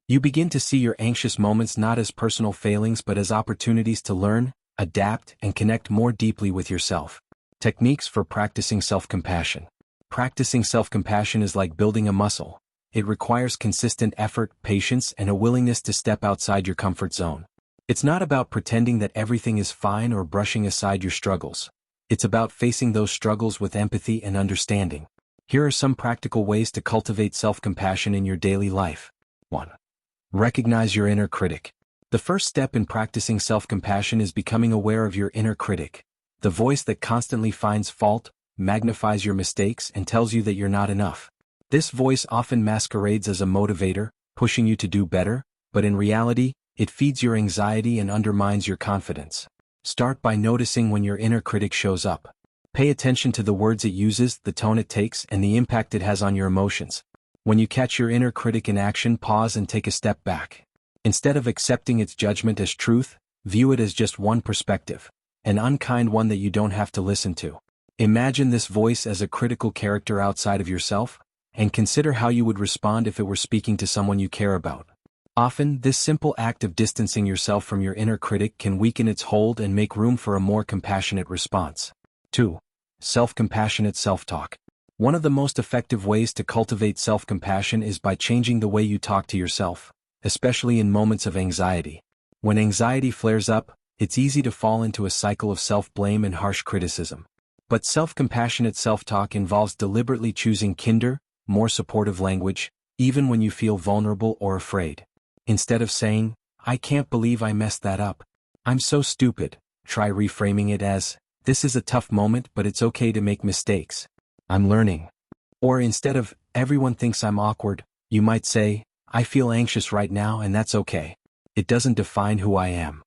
You begin to see your anxious moments not as personal failings but as opportunities to learn, adapt, and connect more deeply with yourself. Techniques for practicing self-compassion. Practicing self-compassion is like building a muscle. It requires consistent effort, patience, and a willingness to step outside your comfort zone. It's not about pretending that everything is fine or brushing aside your struggles. It's about facing those struggles with empathy and understanding. Here are some practical ways to cultivate self-compassion in your daily life. 1. Recognize your inner critic. The first step in practicing self-compassion is becoming aware of your inner critic, the voice that constantly finds fault, magnifies your mistakes, and tells you that you're not enough. This voice often masquerades as a motivator, pushing you to do better, but in reality, it feeds your anxiety and undermines your confidence. Start by noticing when your inner critic shows up. Pay attention to the words it uses, the tone it takes, and the impact it has on your emotions. When you catch your inner critic in action, pause and take a step back. Instead of accepting its judgment as truth, view it as just one perspective, an unkind one that you don't have to listen to. Imagine this voice as a critical character outside of yourself, and consider how you would respond if it were speaking to someone you care about. Often, this simple act of distancing yourself from your inner critic can weaken its hold and make room for a more compassionate response. 2. Self-compassionate self-talk. One of the most effective ways to cultivate self-compassion is by changing the way you talk to yourself, especially in moments of anxiety. When anxiety flares up, it's easy to fall into a cycle of self-blame and harsh criticism. But self-compassionate self-talk involves deliberately choosing kinder, more supportive language, even when you feel vulnerable or afraid. Instead of saying, "I can't believe I messed that up. I'm so stupid," try reframing it as, "This is a tough moment but it's okay to make mistakes. I'm learning." Or instead of, everyone thinks I'm awkward, you might say, I feel anxious right now and that's okay. It doesn't define who I am.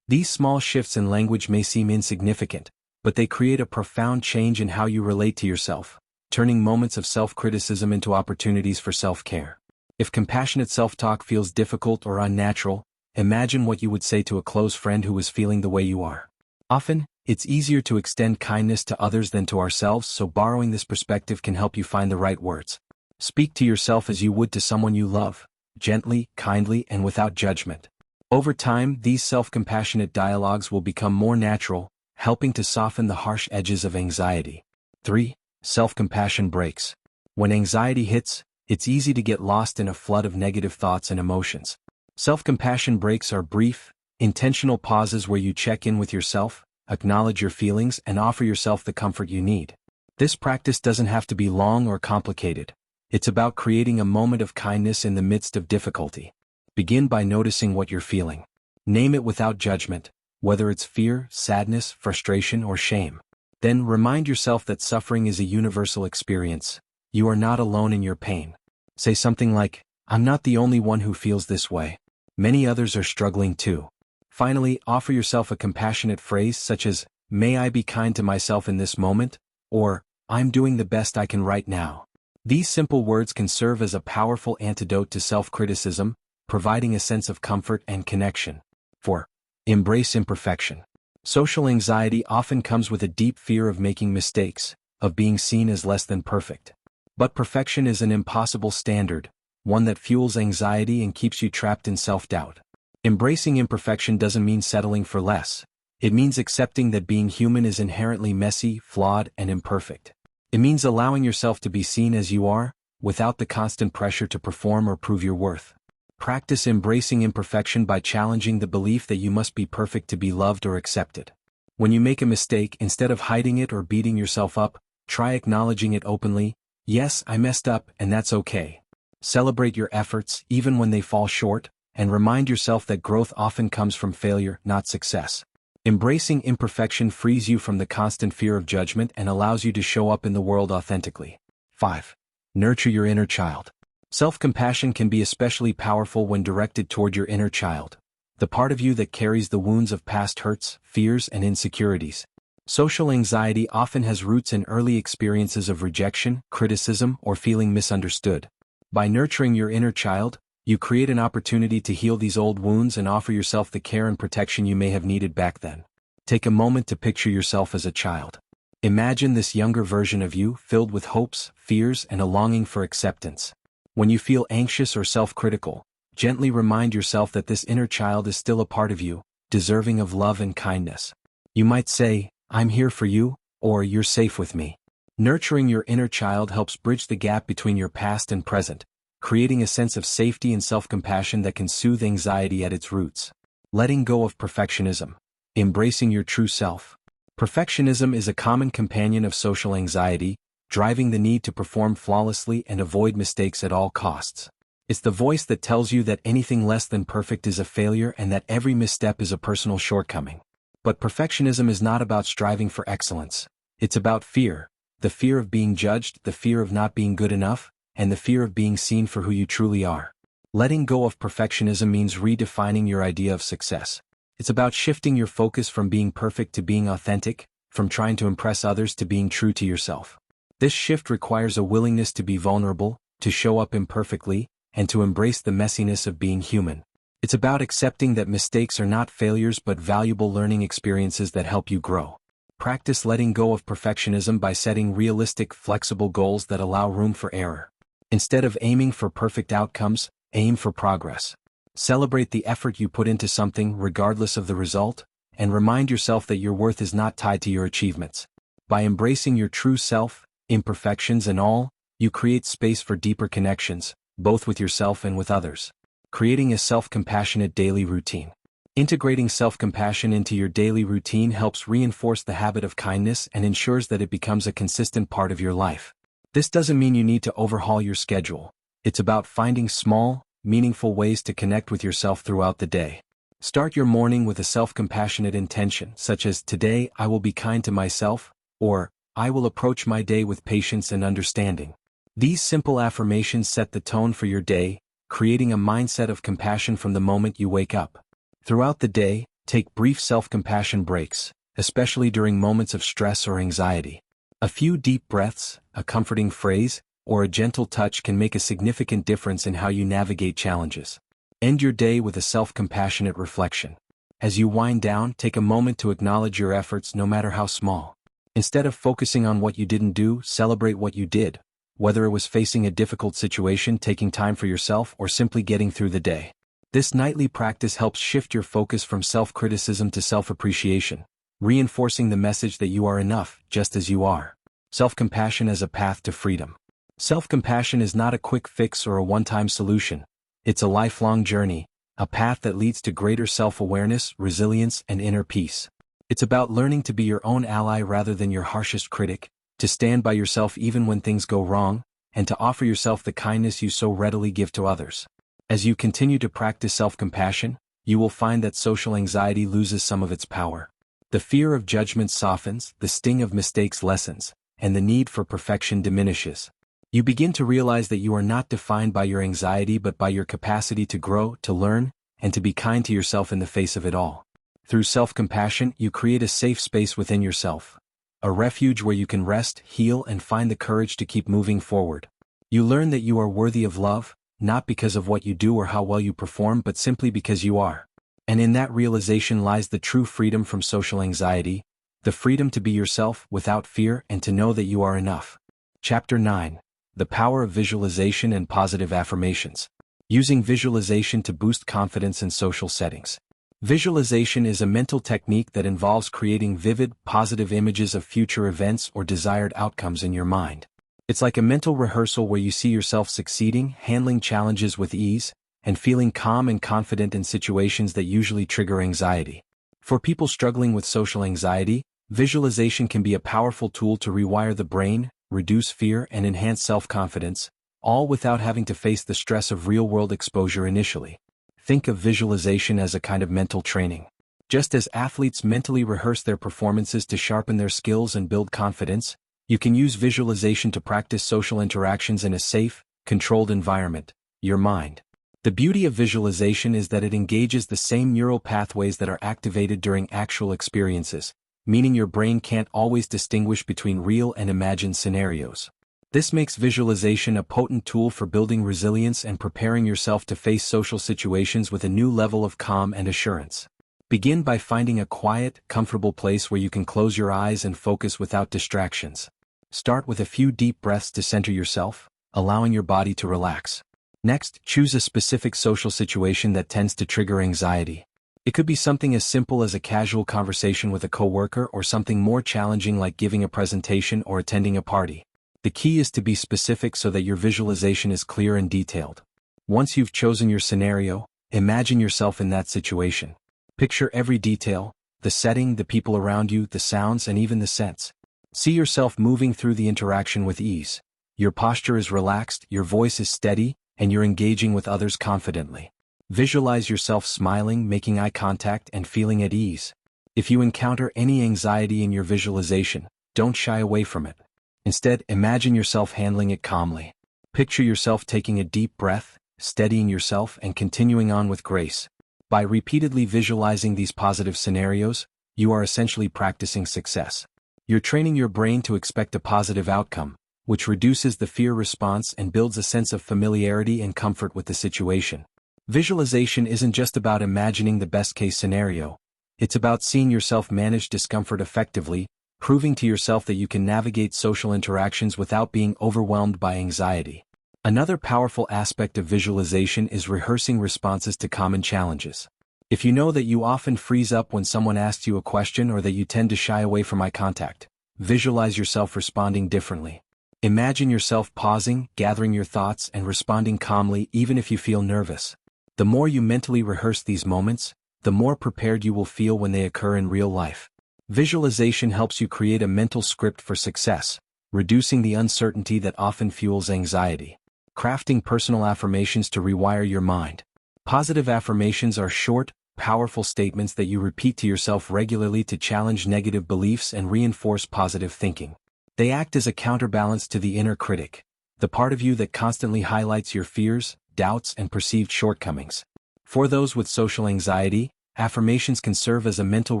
These small shifts in language may seem insignificant, but they create a profound change in how you relate to yourself, turning moments of self-criticism into opportunities for self-care. If compassionate self-talk feels difficult or unnatural, imagine what you would say to a close friend who is feeling the way you are. Often, it's easier to extend kindness to others than to ourselves, so borrowing this perspective can help you find the right words. Speak to yourself as you would to someone you love, gently, kindly, and without judgment. Over time, these self-compassionate dialogues will become more natural, helping to soften the harsh edges of anxiety. 3. Self-compassion breaks. When anxiety hits, it's easy to get lost in a flood of negative thoughts and emotions. Self-compassion breaks are brief, intentional pauses where you check in with yourself, acknowledge your feelings, and offer yourself the comfort you need. This practice doesn't have to be long or complicated. It's about creating a moment of kindness in the midst of difficulty. Begin by noticing what you're feeling. Name it without judgment, whether it's fear, sadness, frustration, or shame. Then remind yourself that suffering is a universal experience. You are not alone in your pain. Say something like, I'm not the only one who feels this way. Many others are struggling too. Finally, offer yourself a compassionate phrase such as, may I be kind to myself in this moment, or, I'm doing the best I can right now. These simple words can serve as a powerful antidote to self-criticism, providing a sense of comfort and connection. 4. Embrace imperfection. Social anxiety often comes with a deep fear of making mistakes, of being seen as less than perfect. But perfection is an impossible standard, one that fuels anxiety and keeps you trapped in self-doubt. Embracing imperfection doesn't mean settling for less. It means accepting that being human is inherently messy, flawed, and imperfect. It means allowing yourself to be seen as you are, without the constant pressure to perform or prove your worth. Practice embracing imperfection by challenging the belief that you must be perfect to be loved or accepted. When you make a mistake, instead of hiding it or beating yourself up, try acknowledging it openly. Yes, I messed up, and that's okay. Celebrate your efforts, even when they fall short, and remind yourself that growth often comes from failure, not success. Embracing imperfection frees you from the constant fear of judgment and allows you to show up in the world authentically. 5. Nurture your inner child. Self-compassion can be especially powerful when directed toward your inner child, the part of you that carries the wounds of past hurts, fears, and insecurities. Social anxiety often has roots in early experiences of rejection, criticism, or feeling misunderstood. By nurturing your inner child, you create an opportunity to heal these old wounds and offer yourself the care and protection you may have needed back then. Take a moment to picture yourself as a child. Imagine this younger version of you filled with hopes, fears, and a longing for acceptance. When you feel anxious or self-critical, gently remind yourself that this inner child is still a part of you, deserving of love and kindness. You might say, I'm here for you, or you're safe with me. Nurturing your inner child helps bridge the gap between your past and present, creating a sense of safety and self-compassion that can soothe anxiety at its roots. Letting go of perfectionism. Embracing your true self. Perfectionism is a common companion of social anxiety, driving the need to perform flawlessly and avoid mistakes at all costs. It's the voice that tells you that anything less than perfect is a failure and that every misstep is a personal shortcoming. But perfectionism is not about striving for excellence. It's about fear, the fear of being judged, the fear of not being good enough, and the fear of being seen for who you truly are. Letting go of perfectionism means redefining your idea of success. It's about shifting your focus from being perfect to being authentic, from trying to impress others to being true to yourself. This shift requires a willingness to be vulnerable, to show up imperfectly, and to embrace the messiness of being human. It's about accepting that mistakes are not failures but valuable learning experiences that help you grow. Practice letting go of perfectionism by setting realistic, flexible goals that allow room for error. Instead of aiming for perfect outcomes, aim for progress. Celebrate the effort you put into something regardless of the result, and remind yourself that your worth is not tied to your achievements. By embracing your true self, imperfections and all, you create space for deeper connections, both with yourself and with others. Creating a self-compassionate daily routine. Integrating self-compassion into your daily routine helps reinforce the habit of kindness and ensures that it becomes a consistent part of your life. This doesn't mean you need to overhaul your schedule. It's about finding small, meaningful ways to connect with yourself throughout the day. Start your morning with a self-compassionate intention, such as, today I will be kind to myself, or, I will approach my day with patience and understanding. These simple affirmations set the tone for your day, creating a mindset of compassion from the moment you wake up. Throughout the day, take brief self-compassion breaks, especially during moments of stress or anxiety. A few deep breaths, a comforting phrase, or a gentle touch can make a significant difference in how you navigate challenges. End your day with a self-compassionate reflection. As you wind down, take a moment to acknowledge your efforts no matter how small. Instead of focusing on what you didn't do, celebrate what you did, whether it was facing a difficult situation, taking time for yourself, or simply getting through the day. This nightly practice helps shift your focus from self-criticism to self-appreciation, reinforcing the message that you are enough, just as you are. Self-compassion as a path to freedom. Self-compassion is not a quick fix or a one-time solution. It's a lifelong journey, a path that leads to greater self-awareness, resilience, and inner peace. It's about learning to be your own ally rather than your harshest critic, to stand by yourself even when things go wrong, and to offer yourself the kindness you so readily give to others. As you continue to practice self-compassion, you will find that social anxiety loses some of its power. The fear of judgment softens, the sting of mistakes lessens, and the need for perfection diminishes. You begin to realize that you are not defined by your anxiety but by your capacity to grow, to learn, and to be kind to yourself in the face of it all. Through self-compassion, you create a safe space within yourself, a refuge where you can rest, heal, and find the courage to keep moving forward. You learn that you are worthy of love, not because of what you do or how well you perform, but simply because you are. And in that realization lies the true freedom from social anxiety, the freedom to be yourself without fear and to know that you are enough. Chapter 9. The Power of Visualization and Positive Affirmations. Using visualization to boost confidence in social settings. Visualization is a mental technique that involves creating vivid, positive images of future events or desired outcomes in your mind. It's like a mental rehearsal where you see yourself succeeding, handling challenges with ease, and feeling calm and confident in situations that usually trigger anxiety. For people struggling with social anxiety, visualization can be a powerful tool to rewire the brain, reduce fear, and enhance self-confidence, all without having to face the stress of real-world exposure initially. Think of visualization as a kind of mental training. Just as athletes mentally rehearse their performances to sharpen their skills and build confidence, you can use visualization to practice social interactions in a safe, controlled environment, your mind. The beauty of visualization is that it engages the same neural pathways that are activated during actual experiences, meaning your brain can't always distinguish between real and imagined scenarios. This makes visualization a potent tool for building resilience and preparing yourself to face social situations with a new level of calm and assurance. Begin by finding a quiet, comfortable place where you can close your eyes and focus without distractions. Start with a few deep breaths to center yourself, allowing your body to relax. Next, choose a specific social situation that tends to trigger anxiety. It could be something as simple as a casual conversation with a coworker or something more challenging like giving a presentation or attending a party. The key is to be specific so that your visualization is clear and detailed. Once you've chosen your scenario, imagine yourself in that situation. Picture every detail, the setting, the people around you, the sounds, and even the scents. See yourself moving through the interaction with ease. Your posture is relaxed, your voice is steady, and you're engaging with others confidently. Visualize yourself smiling, making eye contact, and feeling at ease. If you encounter any anxiety in your visualization, don't shy away from it. Instead, imagine yourself handling it calmly. Picture yourself taking a deep breath, steadying yourself, and continuing on with grace. By repeatedly visualizing these positive scenarios, you are essentially practicing success. You're training your brain to expect a positive outcome, which reduces the fear response and builds a sense of familiarity and comfort with the situation. Visualization isn't just about imagining the best-case scenario. It's about seeing yourself manage discomfort effectively, proving to yourself that you can navigate social interactions without being overwhelmed by anxiety. Another powerful aspect of visualization is rehearsing responses to common challenges. If you know that you often freeze up when someone asks you a question or that you tend to shy away from eye contact, visualize yourself responding differently. Imagine yourself pausing, gathering your thoughts, and responding calmly even if you feel nervous. The more you mentally rehearse these moments, the more prepared you will feel when they occur in real life. Visualization helps you create a mental script for success, reducing the uncertainty that often fuels anxiety. Crafting personal affirmations to rewire your mind. Positive affirmations are short, powerful statements that you repeat to yourself regularly to challenge negative beliefs and reinforce positive thinking. They act as a counterbalance to the inner critic, the part of you that constantly highlights your fears, doubts, and perceived shortcomings. For those with social anxiety, affirmations can serve as a mental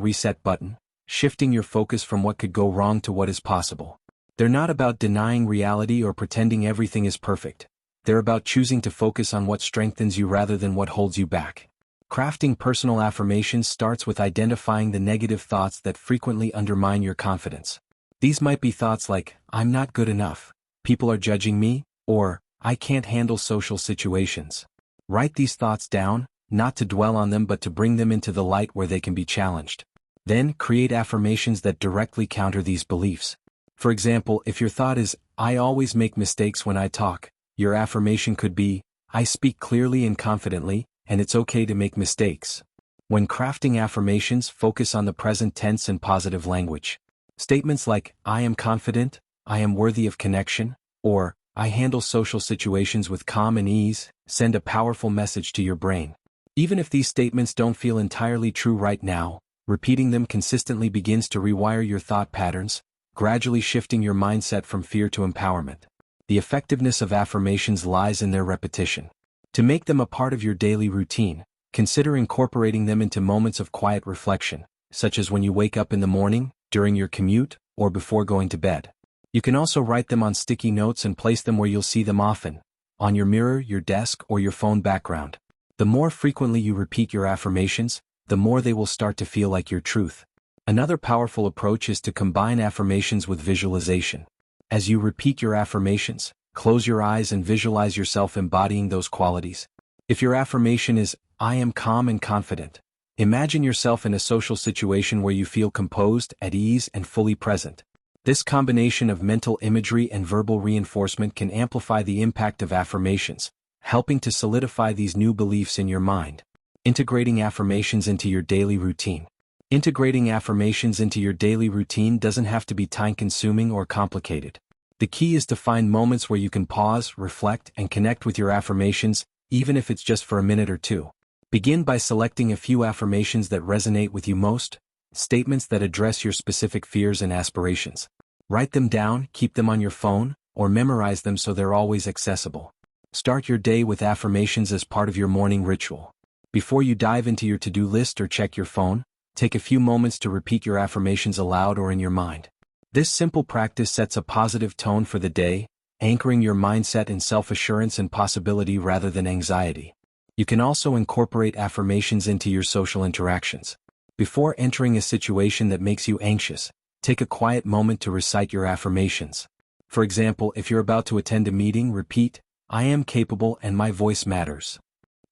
reset button, shifting your focus from what could go wrong to what is possible. They're not about denying reality or pretending everything is perfect. They're about choosing to focus on what strengthens you rather than what holds you back. Crafting personal affirmations starts with identifying the negative thoughts that frequently undermine your confidence. These might be thoughts like, "I'm not good enough," "people are judging me," or "I can't handle social situations." Write these thoughts down, not to dwell on them but to bring them into the light where they can be challenged. Then, create affirmations that directly counter these beliefs. For example, if your thought is, "I always make mistakes when I talk," your affirmation could be, "I speak clearly and confidently, and it's okay to make mistakes." When crafting affirmations, focus on the present tense and positive language. Statements like, "I am confident," "I am worthy of connection," or "I handle social situations with calm and ease," send a powerful message to your brain. Even if these statements don't feel entirely true right now, repeating them consistently begins to rewire your thought patterns, gradually shifting your mindset from fear to empowerment. The effectiveness of affirmations lies in their repetition. To make them a part of your daily routine, consider incorporating them into moments of quiet reflection, such as when you wake up in the morning, during your commute, or before going to bed. You can also write them on sticky notes and place them where you'll see them often, on your mirror, your desk, or your phone background. The more frequently you repeat your affirmations, the more they will start to feel like your truth. Another powerful approach is to combine affirmations with visualization. As you repeat your affirmations, close your eyes and visualize yourself embodying those qualities. If your affirmation is, "I am calm and confident," imagine yourself in a social situation where you feel composed, at ease, and fully present. This combination of mental imagery and verbal reinforcement can amplify the impact of affirmations, helping to solidify these new beliefs in your mind. Integrating affirmations into your daily routine. Integrating affirmations into your daily routine doesn't have to be time-consuming or complicated. The key is to find moments where you can pause, reflect, and connect with your affirmations, even if it's just for a minute or two. Begin by selecting a few affirmations that resonate with you most, statements that address your specific fears and aspirations. Write them down, keep them on your phone, or memorize them so they're always accessible. Start your day with affirmations as part of your morning ritual. Before you dive into your to-do list or check your phone, take a few moments to repeat your affirmations aloud or in your mind. This simple practice sets a positive tone for the day, anchoring your mindset in self-assurance and possibility rather than anxiety. You can also incorporate affirmations into your social interactions. Before entering a situation that makes you anxious, take a quiet moment to recite your affirmations. For example, if you're about to attend a meeting, repeat, "I am capable and my voice matters."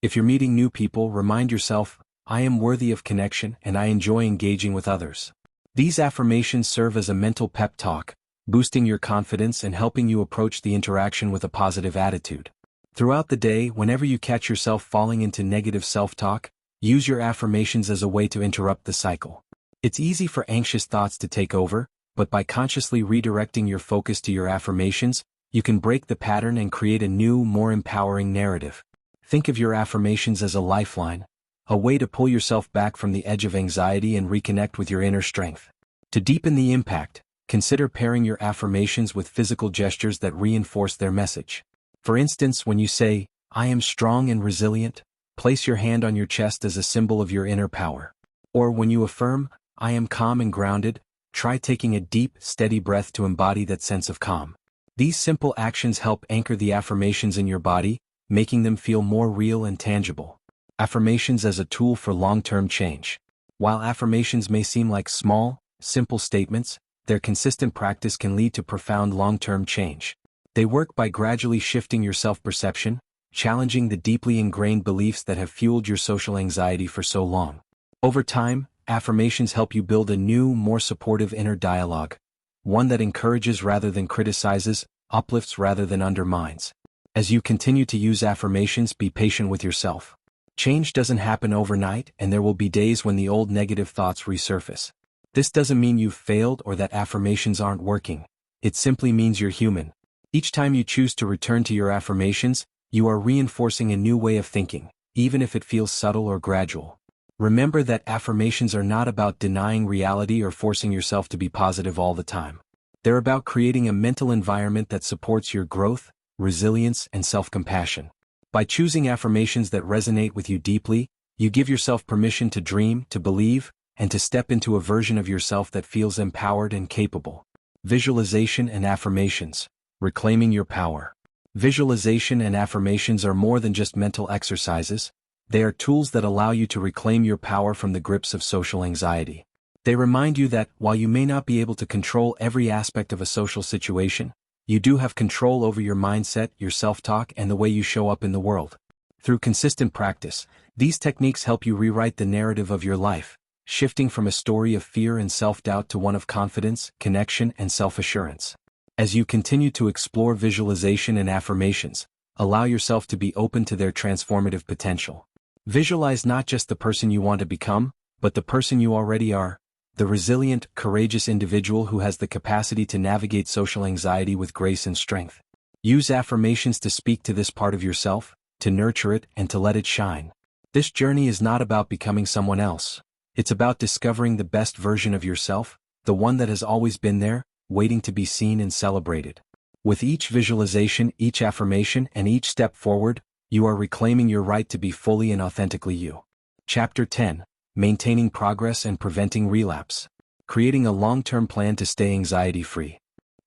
If you're meeting new people, remind yourself, "I am worthy of connection and I enjoy engaging with others." These affirmations serve as a mental pep talk, boosting your confidence and helping you approach the interaction with a positive attitude. Throughout the day, whenever you catch yourself falling into negative self-talk, use your affirmations as a way to interrupt the cycle. It's easy for anxious thoughts to take over, but by consciously redirecting your focus to your affirmations, you can break the pattern and create a new, more empowering narrative. Think of your affirmations as a lifeline, a way to pull yourself back from the edge of anxiety and reconnect with your inner strength. To deepen the impact, consider pairing your affirmations with physical gestures that reinforce their message. For instance, when you say, "I am strong and resilient," place your hand on your chest as a symbol of your inner power. Or when you affirm, "I am calm and grounded," try taking a deep, steady breath to embody that sense of calm. These simple actions help anchor the affirmations in your body, making them feel more real and tangible. Affirmations as a tool for long-term change. While affirmations may seem like small, simple statements, their consistent practice can lead to profound long-term change. They work by gradually shifting your self-perception, challenging the deeply ingrained beliefs that have fueled your social anxiety for so long. Over time, affirmations help you build a new, more supportive inner dialogue, one that encourages rather than criticizes, uplifts rather than undermines. As you continue to use affirmations, be patient with yourself. Change doesn't happen overnight, and there will be days when the old negative thoughts resurface. This doesn't mean you've failed or that affirmations aren't working. It simply means you're human. Each time you choose to return to your affirmations, you are reinforcing a new way of thinking, even if it feels subtle or gradual. Remember that affirmations are not about denying reality or forcing yourself to be positive all the time. They're about creating a mental environment that supports your growth, resilience, and self-compassion. By choosing affirmations that resonate with you deeply, you give yourself permission to dream, to believe, and to step into a version of yourself that feels empowered and capable. Visualization and affirmations. Reclaiming your power. Visualization and affirmations are more than just mental exercises. They are tools that allow you to reclaim your power from the grips of social anxiety. They remind you that, while you may not be able to control every aspect of a social situation, you do have control over your mindset, your self-talk, and the way you show up in the world. Through consistent practice, these techniques help you rewrite the narrative of your life, shifting from a story of fear and self-doubt to one of confidence, connection, and self-assurance. As you continue to explore visualization and affirmations, allow yourself to be open to their transformative potential. Visualize not just the person you want to become, but the person you already are, the resilient, courageous individual who has the capacity to navigate social anxiety with grace and strength. Use affirmations to speak to this part of yourself, to nurture it, and to let it shine. This journey is not about becoming someone else. It's about discovering the best version of yourself, the one that has always been there, waiting to be seen and celebrated. With each visualization, each affirmation, and each step forward, you are reclaiming your right to be fully and authentically you. Chapter 10. Maintaining progress and preventing relapse. Creating a long-term plan to stay anxiety-free.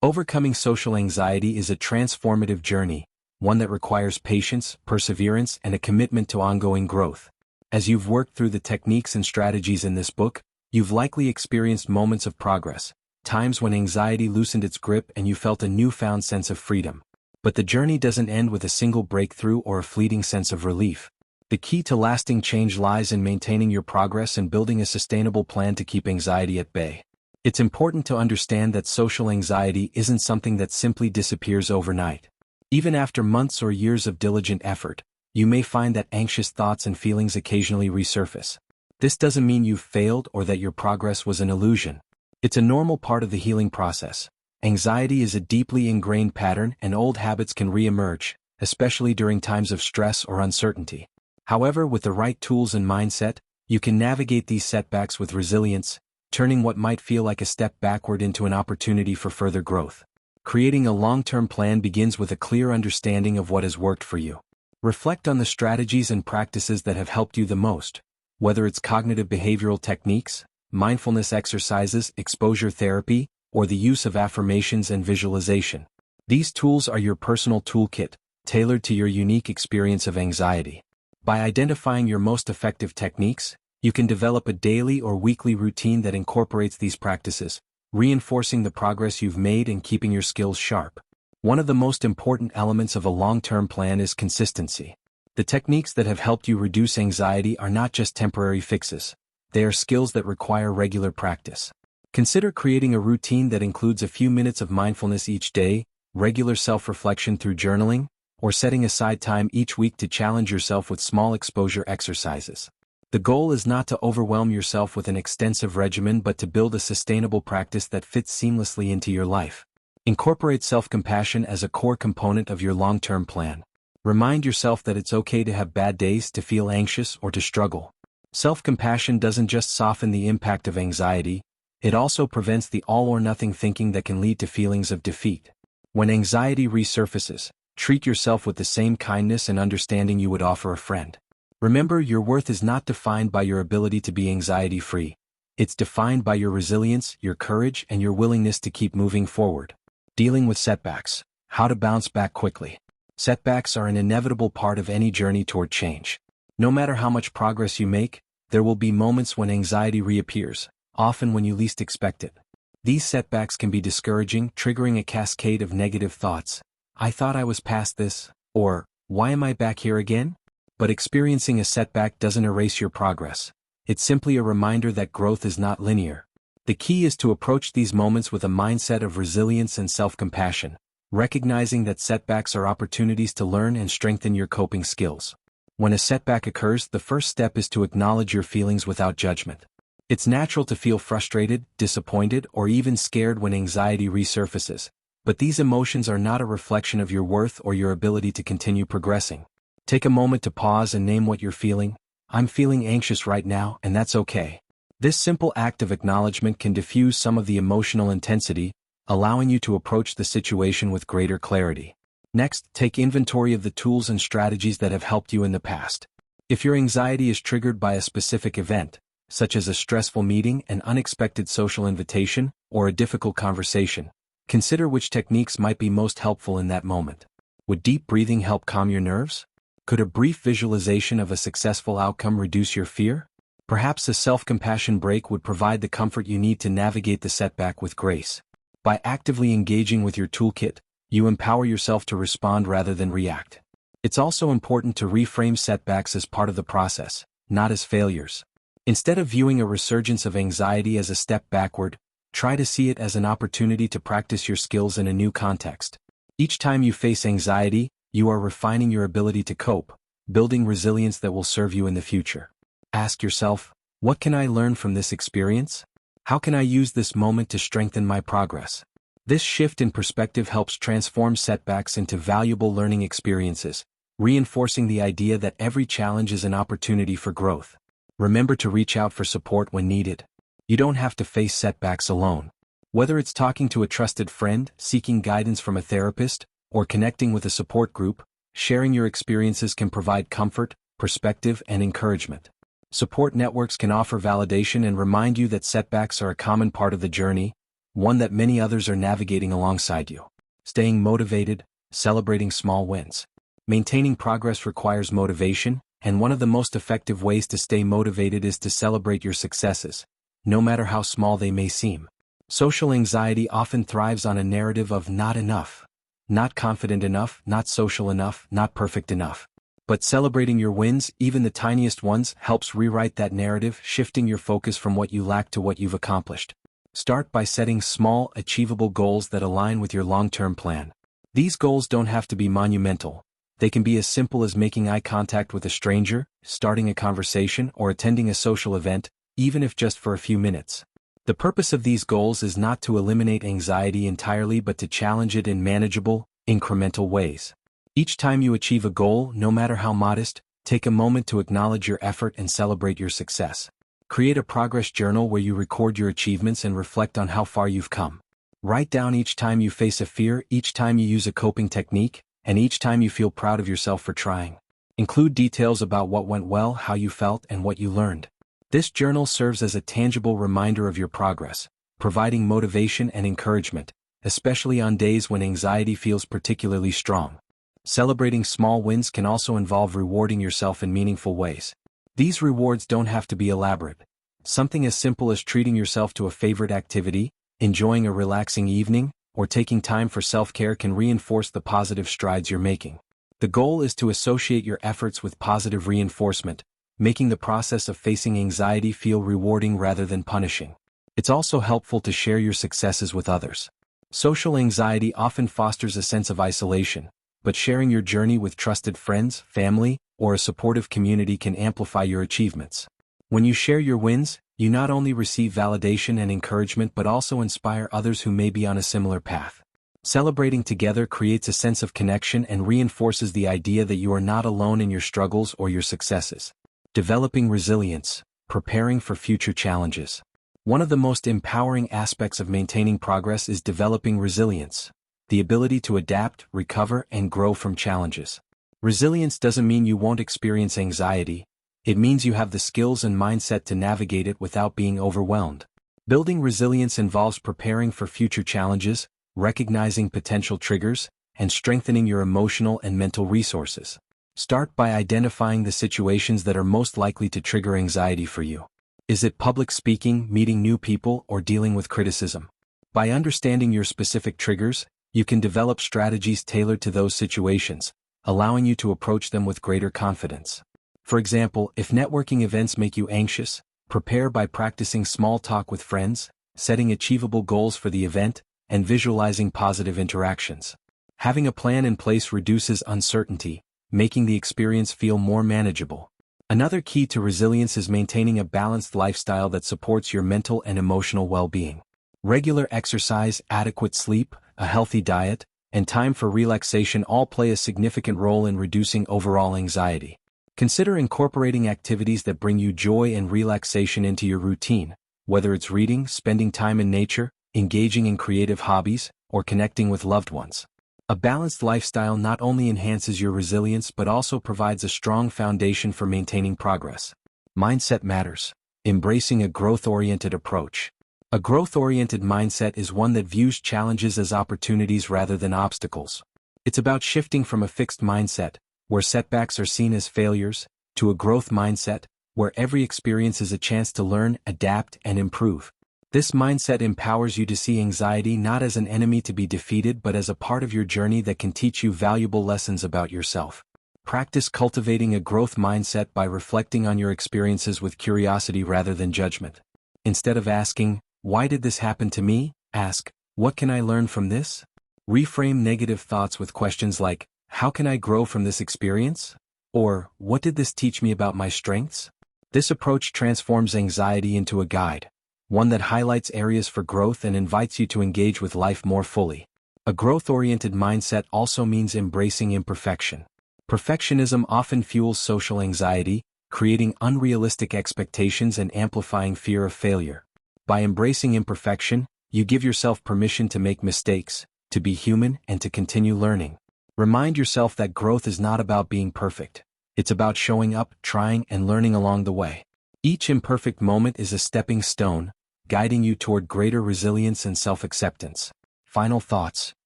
Overcoming social anxiety is a transformative journey, one that requires patience, perseverance, and a commitment to ongoing growth. As you've worked through the techniques and strategies in this book, you've likely experienced moments of progress, times when anxiety loosened its grip and you felt a newfound sense of freedom. But the journey doesn't end with a single breakthrough or a fleeting sense of relief. The key to lasting change lies in maintaining your progress and building a sustainable plan to keep anxiety at bay. It's important to understand that social anxiety isn't something that simply disappears overnight. Even after months or years of diligent effort, you may find that anxious thoughts and feelings occasionally resurface. This doesn't mean you've failed or that your progress was an illusion. It's a normal part of the healing process. Anxiety is a deeply ingrained pattern, and old habits can re-emerge, especially during times of stress or uncertainty. However, with the right tools and mindset, you can navigate these setbacks with resilience, turning what might feel like a step backward into an opportunity for further growth. Creating a long-term plan begins with a clear understanding of what has worked for you. Reflect on the strategies and practices that have helped you the most, whether it's cognitive behavioral techniques, mindfulness exercises, exposure therapy, or the use of affirmations and visualization. These tools are your personal toolkit, tailored to your unique experience of anxiety. By identifying your most effective techniques, you can develop a daily or weekly routine that incorporates these practices, reinforcing the progress you've made and keeping your skills sharp. One of the most important elements of a long-term plan is consistency. The techniques that have helped you reduce anxiety are not just temporary fixes. They are skills that require regular practice. Consider creating a routine that includes a few minutes of mindfulness each day, regular self-reflection through journaling, or setting aside time each week to challenge yourself with small exposure exercises. The goal is not to overwhelm yourself with an extensive regimen but to build a sustainable practice that fits seamlessly into your life. Incorporate self-compassion as a core component of your long-term plan. Remind yourself that it's okay to have bad days, to feel anxious, or to struggle. Self-compassion doesn't just soften the impact of anxiety, it also prevents the all-or-nothing thinking that can lead to feelings of defeat. When anxiety resurfaces, treat yourself with the same kindness and understanding you would offer a friend. Remember, your worth is not defined by your ability to be anxiety-free. It's defined by your resilience, your courage, and your willingness to keep moving forward. Dealing with setbacks. How to bounce back quickly. Setbacks are an inevitable part of any journey toward change. No matter how much progress you make, there will be moments when anxiety reappears, often when you least expect it. These setbacks can be discouraging, triggering a cascade of negative thoughts. I thought I was past this, or, why am I back here again? But experiencing a setback doesn't erase your progress. It's simply a reminder that growth is not linear. The key is to approach these moments with a mindset of resilience and self-compassion, recognizing that setbacks are opportunities to learn and strengthen your coping skills. When a setback occurs, the first step is to acknowledge your feelings without judgment. It's natural to feel frustrated, disappointed, or even scared when anxiety resurfaces, but these emotions are not a reflection of your worth or your ability to continue progressing. Take a moment to pause and name what you're feeling. I'm feeling anxious right now, and that's okay. This simple act of acknowledgement can diffuse some of the emotional intensity, allowing you to approach the situation with greater clarity. Next, take inventory of the tools and strategies that have helped you in the past. If your anxiety is triggered by a specific event, such as a stressful meeting, an unexpected social invitation, or a difficult conversation, consider which techniques might be most helpful in that moment. Would deep breathing help calm your nerves? Could a brief visualization of a successful outcome reduce your fear? Perhaps a self-compassion break would provide the comfort you need to navigate the setback with grace. By actively engaging with your toolkit, you empower yourself to respond rather than react. It's also important to reframe setbacks as part of the process, not as failures. Instead of viewing a resurgence of anxiety as a step backward, try to see it as an opportunity to practice your skills in a new context. Each time you face anxiety, you are refining your ability to cope, building resilience that will serve you in the future. Ask yourself, what can I learn from this experience? How can I use this moment to strengthen my progress? This shift in perspective helps transform setbacks into valuable learning experiences, reinforcing the idea that every challenge is an opportunity for growth. Remember to reach out for support when needed. You don't have to face setbacks alone. Whether it's talking to a trusted friend, seeking guidance from a therapist, or connecting with a support group, sharing your experiences can provide comfort, perspective, and encouragement. Support networks can offer validation and remind you that setbacks are a common part of the journey, one that many others are navigating alongside you. Staying motivated, celebrating small wins. Maintaining progress requires motivation, and one of the most effective ways to stay motivated is to celebrate your successes, no matter how small they may seem. Social anxiety often thrives on a narrative of not enough, not confident enough, not social enough, not perfect enough. But celebrating your wins, even the tiniest ones, helps rewrite that narrative, shifting your focus from what you lack to what you've accomplished. Start by setting small, achievable goals that align with your long-term plan. These goals don't have to be monumental. They can be as simple as making eye contact with a stranger, starting a conversation, or attending a social event, even if just for a few minutes. The purpose of these goals is not to eliminate anxiety entirely but to challenge it in manageable, incremental ways. Each time you achieve a goal, no matter how modest, take a moment to acknowledge your effort and celebrate your success. Create a progress journal where you record your achievements and reflect on how far you've come. Write down each time you face a fear, each time you use a coping technique, and each time you feel proud of yourself for trying. Include details about what went well, how you felt, and what you learned. This journal serves as a tangible reminder of your progress, providing motivation and encouragement, especially on days when anxiety feels particularly strong. Celebrating small wins can also involve rewarding yourself in meaningful ways. These rewards don't have to be elaborate. Something as simple as treating yourself to a favorite activity, enjoying a relaxing evening, or taking time for self-care can reinforce the positive strides you're making. The goal is to associate your efforts with positive reinforcement, making the process of facing anxiety feel rewarding rather than punishing. It's also helpful to share your successes with others. Social anxiety often fosters a sense of isolation, but sharing your journey with trusted friends, family, or a supportive community can amplify your achievements. When you share your wins, you not only receive validation and encouragement but also inspire others who may be on a similar path. Celebrating together creates a sense of connection and reinforces the idea that you are not alone in your struggles or your successes. Developing resilience, preparing for future challenges. One of the most empowering aspects of maintaining progress is developing resilience, the ability to adapt, recover, and grow from challenges. Resilience doesn't mean you won't experience anxiety. It means you have the skills and mindset to navigate it without being overwhelmed. Building resilience involves preparing for future challenges, recognizing potential triggers, and strengthening your emotional and mental resources. Start by identifying the situations that are most likely to trigger anxiety for you. Is it public speaking, meeting new people, or dealing with criticism? By understanding your specific triggers, you can develop strategies tailored to those situations, allowing you to approach them with greater confidence. For example, if networking events make you anxious, prepare by practicing small talk with friends, setting achievable goals for the event, and visualizing positive interactions. Having a plan in place reduces uncertainty, making the experience feel more manageable. Another key to resilience is maintaining a balanced lifestyle that supports your mental and emotional well-being. Regular exercise, adequate sleep, a healthy diet, and time for relaxation all play a significant role in reducing overall anxiety. Consider incorporating activities that bring you joy and relaxation into your routine, whether it's reading, spending time in nature, engaging in creative hobbies, or connecting with loved ones. A balanced lifestyle not only enhances your resilience but also provides a strong foundation for maintaining progress. Mindset matters. Embracing a growth-oriented approach. A growth-oriented mindset is one that views challenges as opportunities rather than obstacles. It's about shifting from a fixed mindset, where setbacks are seen as failures, to a growth mindset, where every experience is a chance to learn, adapt, and improve. This mindset empowers you to see anxiety not as an enemy to be defeated but as a part of your journey that can teach you valuable lessons about yourself. Practice cultivating a growth mindset by reflecting on your experiences with curiosity rather than judgment. Instead of asking, "Why did this happen to me?" ask, "What can I learn from this?" Reframe negative thoughts with questions like, "How can I grow from this experience?" Or, "What did this teach me about my strengths?" This approach transforms anxiety into a guide, one that highlights areas for growth and invites you to engage with life more fully. A growth-oriented mindset also means embracing imperfection. Perfectionism often fuels social anxiety, creating unrealistic expectations and amplifying fear of failure. By embracing imperfection, you give yourself permission to make mistakes, to be human, and to continue learning. Remind yourself that growth is not about being perfect. It's about showing up, trying, and learning along the way. Each imperfect moment is a stepping stone, guiding you toward greater resilience and self-acceptance. Final thoughts,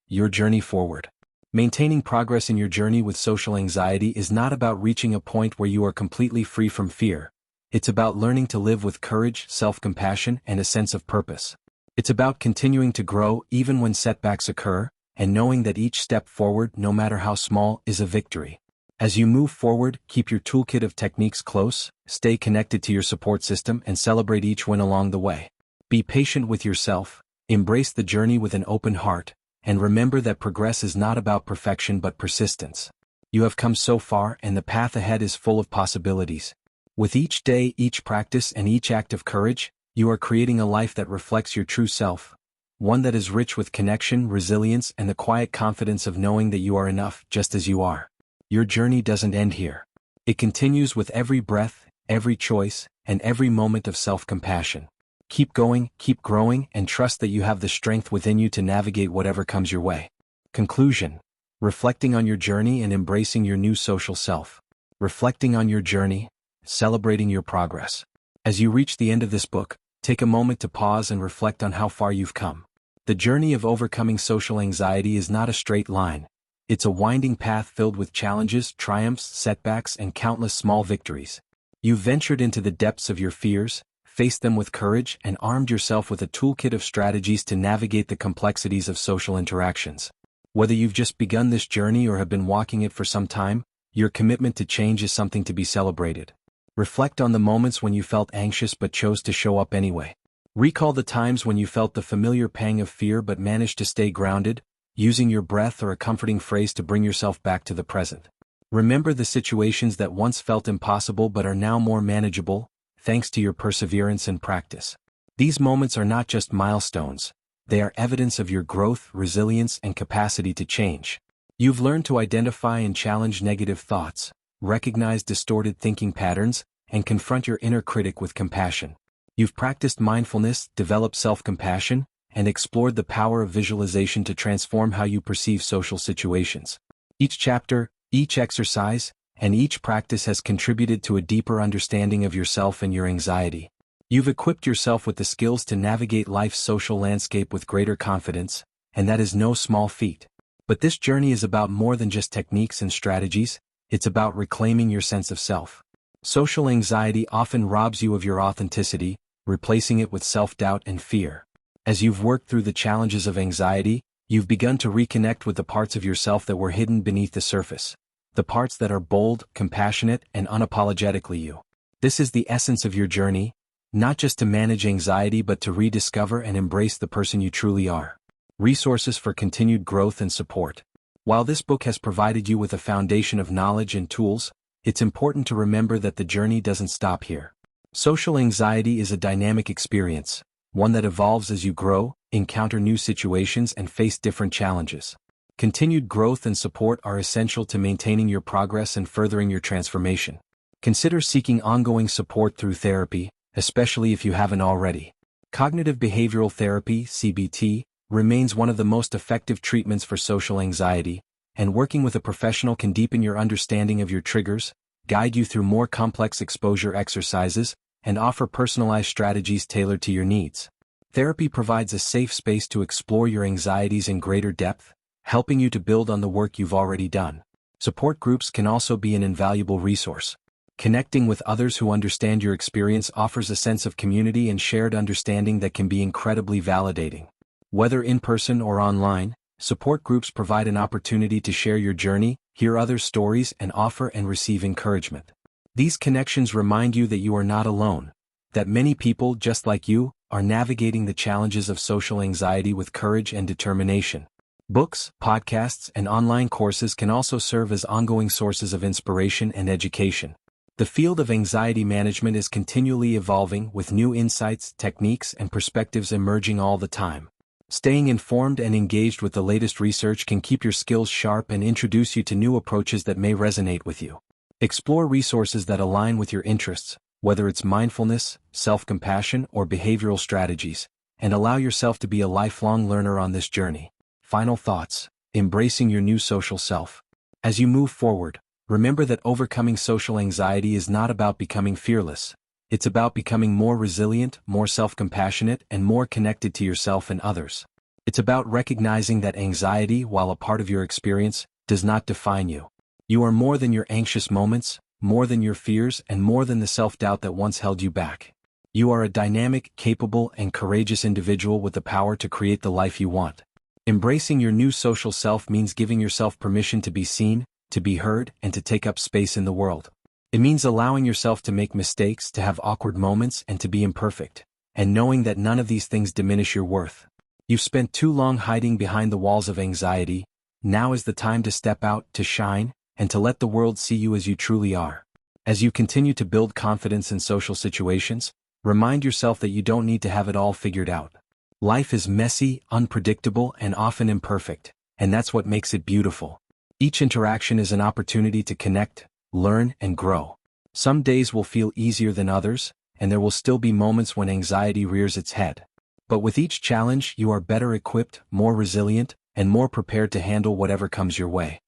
your journey forward. Maintaining progress in your journey with social anxiety is not about reaching a point where you are completely free from fear. It's about learning to live with courage, self-compassion, and a sense of purpose. It's about continuing to grow even when setbacks occur, and knowing that each step forward, no matter how small, is a victory. As you move forward, keep your toolkit of techniques close, stay connected to your support system, and celebrate each win along the way. Be patient with yourself, embrace the journey with an open heart, and remember that progress is not about perfection but persistence. You have come so far and the path ahead is full of possibilities. With each day, each practice, and each act of courage, you are creating a life that reflects your true self, one that is rich with connection, resilience, and the quiet confidence of knowing that you are enough just as you are. Your journey doesn't end here. It continues with every breath, every choice, and every moment of self-compassion. Keep going, keep growing, and trust that you have the strength within you to navigate whatever comes your way. Conclusion. Reflecting on your journey and embracing your new social self. Reflecting on your journey, celebrating your progress. As you reach the end of this book, take a moment to pause and reflect on how far you've come. The journey of overcoming social anxiety is not a straight line. It's a winding path filled with challenges, triumphs, setbacks, and countless small victories. You've ventured into the depths of your fears, faced them with courage, and armed yourself with a toolkit of strategies to navigate the complexities of social interactions. Whether you've just begun this journey or have been walking it for some time, your commitment to change is something to be celebrated. Reflect on the moments when you felt anxious but chose to show up anyway. Recall the times when you felt the familiar pang of fear but managed to stay grounded, using your breath or a comforting phrase to bring yourself back to the present. Remember the situations that once felt impossible but are now more manageable, thanks to your perseverance and practice. These moments are not just milestones, they are evidence of your growth, resilience, and capacity to change. You've learned to identify and challenge negative thoughts, recognize distorted thinking patterns, and confront your inner critic with compassion. You've practiced mindfulness, developed self-compassion, and explored the power of visualization to transform how you perceive social situations. Each chapter, each exercise, and each practice has contributed to a deeper understanding of yourself and your anxiety. You've equipped yourself with the skills to navigate life's social landscape with greater confidence, and that is no small feat. But this journey is about more than just techniques and strategies, it's about reclaiming your sense of self. Social anxiety often robs you of your authenticity, replacing it with self-doubt and fear. As you've worked through the challenges of anxiety, you've begun to reconnect with the parts of yourself that were hidden beneath the surface. The parts that are bold, compassionate, and unapologetically you. This is the essence of your journey, not just to manage anxiety but to rediscover and embrace the person you truly are. Resources for continued growth and support. While this book has provided you with a foundation of knowledge and tools, it's important to remember that the journey doesn't stop here. Social anxiety is a dynamic experience, one that evolves as you grow, encounter new situations, and face different challenges. Continued growth and support are essential to maintaining your progress and furthering your transformation. Consider seeking ongoing support through therapy, especially if you haven't already. Cognitive behavioral therapy (CBT) remains one of the most effective treatments for social anxiety, and working with a professional can deepen your understanding of your triggers, guide you through more complex exposure exercises, and offer personalized strategies tailored to your needs. Therapy provides a safe space to explore your anxieties in greater depth, helping you to build on the work you've already done. Support groups can also be an invaluable resource. Connecting with others who understand your experience offers a sense of community and shared understanding that can be incredibly validating. Whether in person or online, support groups provide an opportunity to share your journey, hear others' stories, and offer and receive encouragement. These connections remind you that you are not alone, that many people, just like you, are navigating the challenges of social anxiety with courage and determination. Books, podcasts, and online courses can also serve as ongoing sources of inspiration and education. The field of anxiety management is continually evolving, with new insights, techniques, and perspectives emerging all the time. Staying informed and engaged with the latest research can keep your skills sharp and introduce you to new approaches that may resonate with you. Explore resources that align with your interests, whether it's mindfulness, self-compassion, or behavioral strategies, and allow yourself to be a lifelong learner on this journey. Final thoughts: embracing your new social self. As you move forward, remember that overcoming social anxiety is not about becoming fearless. It's about becoming more resilient, more self-compassionate, and more connected to yourself and others. It's about recognizing that anxiety, while a part of your experience, does not define you. You are more than your anxious moments, more than your fears, and more than the self-doubt that once held you back. You are a dynamic, capable, and courageous individual with the power to create the life you want. Embracing your new social self means giving yourself permission to be seen, to be heard, and to take up space in the world. It means allowing yourself to make mistakes, to have awkward moments, and to be imperfect, and knowing that none of these things diminish your worth. You've spent too long hiding behind the walls of anxiety. Now is the time to step out, to shine, and to let the world see you as you truly are. As you continue to build confidence in social situations, remind yourself that you don't need to have it all figured out. Life is messy, unpredictable, and often imperfect, and that's what makes it beautiful. Each interaction is an opportunity to connect, learn, and grow. Some days will feel easier than others, and there will still be moments when anxiety rears its head. But with each challenge, you are better equipped, more resilient, and more prepared to handle whatever comes your way.